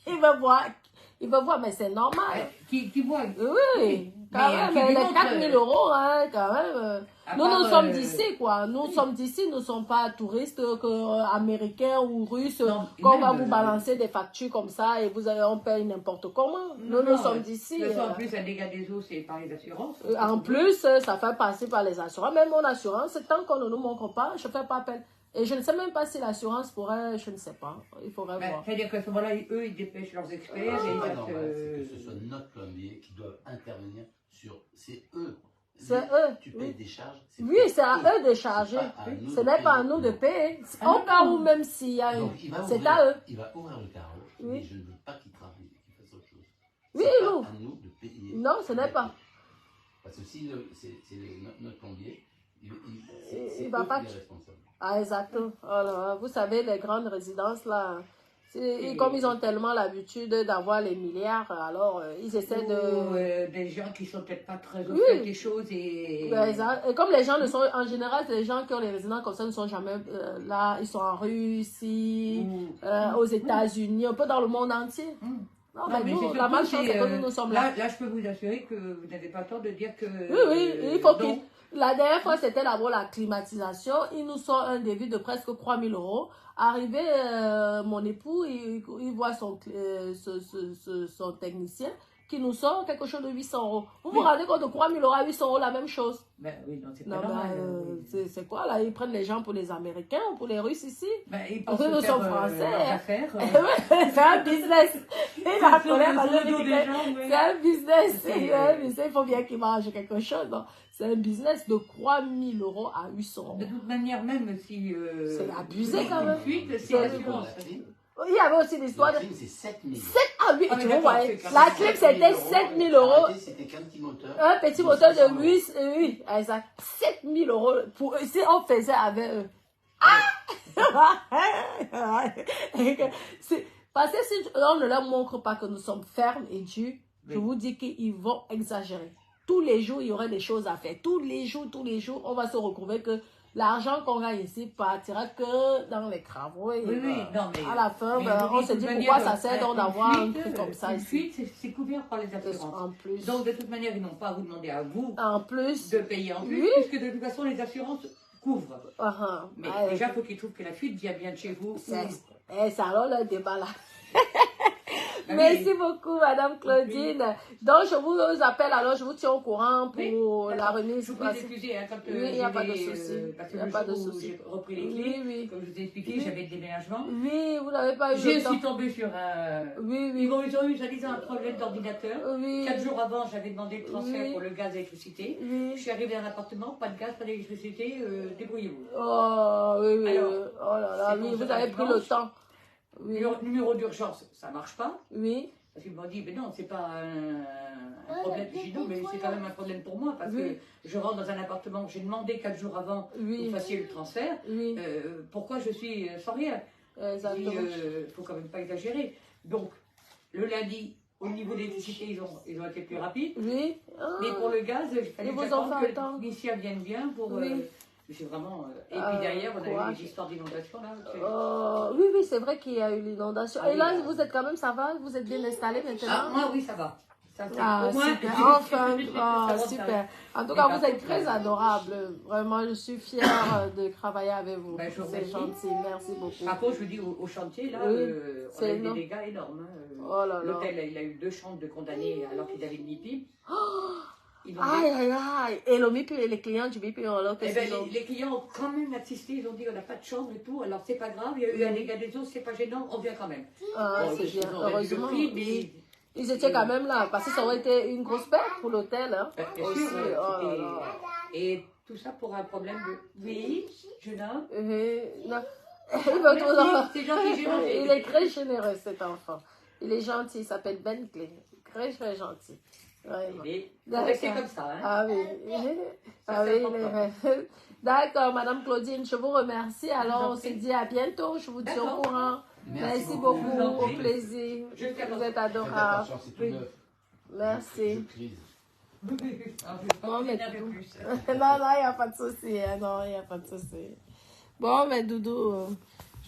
Speaker 1: il veut voir, mais c'est normal.
Speaker 3: Qui voit.
Speaker 1: Oui, quand même, les 4 000 euros, hein, quand même. Nous sommes d'ici, quoi. Nous sommes d'ici, nous ne sommes pas touristes américains ou russes, qu'on va vous balancer des factures comme ça et on paye n'importe comment. Nous sommes d'ici.
Speaker 3: En plus, un dégât des eaux, c'est par les assurances.
Speaker 1: En plus, ça fait passer par les assurances. Même mon assurance, tant qu'on ne nous montre pas, je ne fais pas appel. Et je ne sais même pas si l'assurance pourrait, je ne sais pas. Il faudrait voir.
Speaker 3: C'est-à-dire qu'à ce moment-là, eux, ils dépêchent leurs experts.
Speaker 4: C'est pas normal, c'est que ce soit notre plombier qui doit intervenir sur... C'est eux.
Speaker 1: C'est eux.
Speaker 4: Tu payes des charges.
Speaker 1: Oui, c'est à eux de charger. Ce n'est pas à nous de payer. Au cas où, même s'il y a une... C'est à eux.
Speaker 4: Il va ouvrir le carreau, mais je ne veux pas qu'il travaille, qu'il fasse autre chose.
Speaker 1: Oui,
Speaker 4: c'est pas à nous de payer.
Speaker 1: Non, ce n'est pas.
Speaker 4: Parce que si c'est notre plombier,
Speaker 1: il va pas... Ah, exactement. Alors, vous savez, les grandes résidences, là, comme ils ont tellement l'habitude d'avoir les milliards, alors ils essaient de...
Speaker 3: des gens qui sont peut-être pas très au fait des choses et...
Speaker 1: Et comme les gens ne sont... En général, les gens qui ont les résidences comme ça ne sont jamais là. Ils sont en Russie, aux États-Unis, un peu dans le monde entier. Non, mais nous, la malchance, c'est que nous sommes là.
Speaker 3: Là, je peux vous assurer que vous n'avez pas tort de dire que...
Speaker 1: Oui, il faut qu'il... La dernière fois, c'était d'abord la climatisation. Il nous sort un devis de presque 3 000 euros. Arrivé, mon époux, il voit son technicien qui nous sort quelque chose de 800 euros. Vous vous rendez compte de 3 000 euros à 800 euros, la même chose?
Speaker 3: Ben oui, non, c'est pas normal.
Speaker 1: C'est quoi, là? Ils prennent les gens pour les Américains ou pour les Russes ici?
Speaker 3: Ben, ils pensent
Speaker 1: nous sommes français.
Speaker 3: C'est
Speaker 1: un business. C'est un business. Il faut bien qu'ils mangent quelque chose. C'est un business de 3 000 euros à 800 euros.
Speaker 3: De toute manière, même si...
Speaker 1: c'est abusé quand même.
Speaker 3: C'est l'assurance.
Speaker 1: Il y avait aussi l'histoire de...
Speaker 4: La clim, c'est 7 000.
Speaker 1: Ah oui, tu vois, la clim, c'était 7 000 euros.
Speaker 4: C'était qu'un petit moteur.
Speaker 1: Un petit moteur de 8, oui, exact. 7 000 euros pour, si on faisait avec eux. Parce que si on ne leur montre pas que nous sommes fermes et durs, je
Speaker 3: Oui.
Speaker 1: vous dis qu'ils vont exagérer. Tous les jours, il y aurait des choses à faire. Tous les jours, on va se retrouver que l'argent qu'on gagne ici partira que dans les travaux. Et
Speaker 3: Oui, oui, non, mais.
Speaker 1: à la fin,
Speaker 3: mais
Speaker 1: ben,
Speaker 3: je
Speaker 1: on
Speaker 3: dis,
Speaker 1: se
Speaker 3: de
Speaker 1: dit
Speaker 3: toute
Speaker 1: pourquoi
Speaker 3: manière,
Speaker 1: ça sert donc
Speaker 3: une
Speaker 1: d'avoir un
Speaker 3: fuite,
Speaker 1: truc comme ça
Speaker 3: une
Speaker 1: ici.
Speaker 3: fuite, c'est couvert par les assurances.
Speaker 1: En plus.
Speaker 3: Donc, de toute manière, ils n'ont pas à vous demander à vous
Speaker 1: En plus.
Speaker 3: de payer en plus,
Speaker 1: Oui.
Speaker 3: puisque de toute façon, les assurances couvrent. Mais déjà, il faut qu'ils trouvent que la fuite vient bien de chez vous.
Speaker 1: C'est alors le débat là.
Speaker 3: Ah oui.
Speaker 1: Merci beaucoup, Madame Claudine. Donc, je vous appelle, alors je vous tiens au courant pour
Speaker 3: Oui,
Speaker 1: la remise.
Speaker 3: Je vous prie d'excuser hein, quand
Speaker 1: Oui, il n'y a pas de souci.
Speaker 3: parce que
Speaker 1: Il n'y a
Speaker 3: le
Speaker 1: pas de
Speaker 3: jour où
Speaker 1: souci.
Speaker 3: j'ai repris les clés,
Speaker 1: Oui.
Speaker 3: comme je vous ai expliqué,
Speaker 1: Oui.
Speaker 3: j'avais des déménagements.
Speaker 1: Oui, vous n'avez pas eu
Speaker 3: Je
Speaker 1: le temps.
Speaker 3: suis tombée sur un...
Speaker 1: Oui,
Speaker 3: Ils ont eu, soi-disant, un problème d'ordinateur.
Speaker 1: Oui.
Speaker 3: 4 jours avant, j'avais demandé le transfert
Speaker 1: Oui.
Speaker 3: pour le gaz et l'électricité.
Speaker 1: Oui.
Speaker 3: Je suis arrivée dans l'appartement, pas de gaz, pas d'électricité, débrouillez-vous.
Speaker 1: Oh, oui.
Speaker 3: Alors,
Speaker 1: oh là là,
Speaker 3: c'est
Speaker 1: oui,
Speaker 3: pour
Speaker 1: vous
Speaker 3: ce
Speaker 1: avez pris
Speaker 3: dimanche.
Speaker 1: le temps. Oui.
Speaker 3: Numéro d'urgence, ça marche pas.
Speaker 1: Oui.
Speaker 3: Parce qu'ils m'ont dit, mais non, c'est pas un problème. J'ai dit, non, mais c'est quand même un problème pour moi, parce
Speaker 1: Oui.
Speaker 3: que je rentre dans un appartement, j'ai demandé 4 jours avant que
Speaker 1: Oui.
Speaker 3: vous fassiez le transfert.
Speaker 1: Oui.
Speaker 3: Pourquoi je suis sans rien?
Speaker 1: Exactement.
Speaker 3: Il faut quand même pas exagérer. Donc, le lundi, au niveau de l'électricité, ils ont été plus rapides.
Speaker 1: Oui.
Speaker 3: Mais pour le gaz, il fallait
Speaker 1: Ils
Speaker 3: que
Speaker 1: vous ont
Speaker 3: j'attende
Speaker 1: fait
Speaker 3: que
Speaker 1: attendre.
Speaker 3: le technicien vienne bien pour...
Speaker 1: Oui.
Speaker 3: c'est vraiment... et puis derrière, on a eu
Speaker 1: courage.
Speaker 3: des histoires d'inondation, là.
Speaker 1: Oui, c'est vrai qu'il y a eu l'inondation.
Speaker 3: Ah
Speaker 1: Et
Speaker 3: oui,
Speaker 1: là,
Speaker 3: là.
Speaker 1: vous êtes quand même, ça va? Vous êtes bien installé maintenant?
Speaker 3: Ah, moi, oui, ça va. Ça,
Speaker 1: Ah,
Speaker 3: au moins,
Speaker 1: super,
Speaker 3: j'ai-
Speaker 1: enfin,
Speaker 3: ça
Speaker 1: ah,
Speaker 3: va, ça
Speaker 1: super.
Speaker 3: va.
Speaker 1: En tout
Speaker 3: Mais
Speaker 1: cas,
Speaker 3: par
Speaker 1: vous êtes
Speaker 3: contre,
Speaker 1: très adorable. Vraiment, je suis fière de travailler avec vous.
Speaker 3: Ben, je vous
Speaker 1: C'est
Speaker 3: remercie.
Speaker 1: gentil, merci beaucoup.
Speaker 3: Par contre, je vous dis, au chantier, là,
Speaker 1: Oui,
Speaker 3: on
Speaker 1: c'est
Speaker 3: a eu des
Speaker 1: énorme.
Speaker 3: dégâts énormes. hein.
Speaker 1: Oh là là.
Speaker 3: L'hôtel, il a eu 2 chambres de condamnés alors qu'ils avaient le MIPI. Ils ont
Speaker 1: Aïe, aïe, aïe. Et le MIPI, les clients du MIPI, alors
Speaker 3: Eh
Speaker 1: qu'est-ce
Speaker 3: ben,
Speaker 1: qu'ils ont?
Speaker 3: les clients ont quand même insisté, ils ont dit on n'a pas de chambre et tout, alors c'est pas grave, il y a eu un dégât des eaux, c'est pas gênant, on vient quand même.
Speaker 1: Ah,
Speaker 3: Bon,
Speaker 1: c'est
Speaker 3: ils
Speaker 1: bien,
Speaker 3: ont réduit le
Speaker 1: heureusement.
Speaker 3: prix, mais
Speaker 1: Ils étaient quand même là, parce que ça aurait été une grosse perte pour l'hôtel. Hein.
Speaker 3: bien
Speaker 1: Aussi,
Speaker 3: sûr,
Speaker 1: oh là
Speaker 3: c'était-
Speaker 1: là.
Speaker 3: et tout ça pour un problème de... Oui, jeune homme.
Speaker 1: Non. Il veut
Speaker 3: Merci,
Speaker 1: tout
Speaker 3: c'est gentil, j'ai mangé.
Speaker 1: Il est très généreux, cet enfant. Il est gentil, il s'appelle Bentley. Très, très gentil. Vraiment.
Speaker 3: Mais
Speaker 1: D'accord.
Speaker 3: c'est comme ça, hein.
Speaker 1: Ah oui. Ah
Speaker 3: c'est
Speaker 1: oui, D'accord, Madame Claudine, je vous remercie. Alors, on se
Speaker 3: prie.
Speaker 1: dit à bientôt. Je vous tiens au
Speaker 3: D'accord.
Speaker 1: courant. Merci
Speaker 3: Je vous en
Speaker 1: beaucoup. Au
Speaker 3: prie.
Speaker 1: plaisir.
Speaker 3: Je fais
Speaker 1: Vous
Speaker 3: attention.
Speaker 1: êtes
Speaker 4: Faites
Speaker 1: adorable.
Speaker 4: attention, c'est tout
Speaker 3: Oui.
Speaker 4: neuf.
Speaker 1: Merci.
Speaker 4: Je crise.
Speaker 3: Alors, je vais pas
Speaker 1: Bon, mais
Speaker 3: m'énerver
Speaker 1: tout.
Speaker 3: plus.
Speaker 1: Non, non, il n'y a pas de souci. Hein. Non, il n'y a pas de souci. Bon, mais Doudou,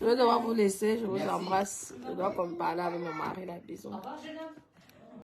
Speaker 1: je vais devoir vous laisser. Je vous
Speaker 4: Merci.
Speaker 1: embrasse. Je dois comme parler avec mon mari, la bisous.
Speaker 3: Au revoir, jeune homme.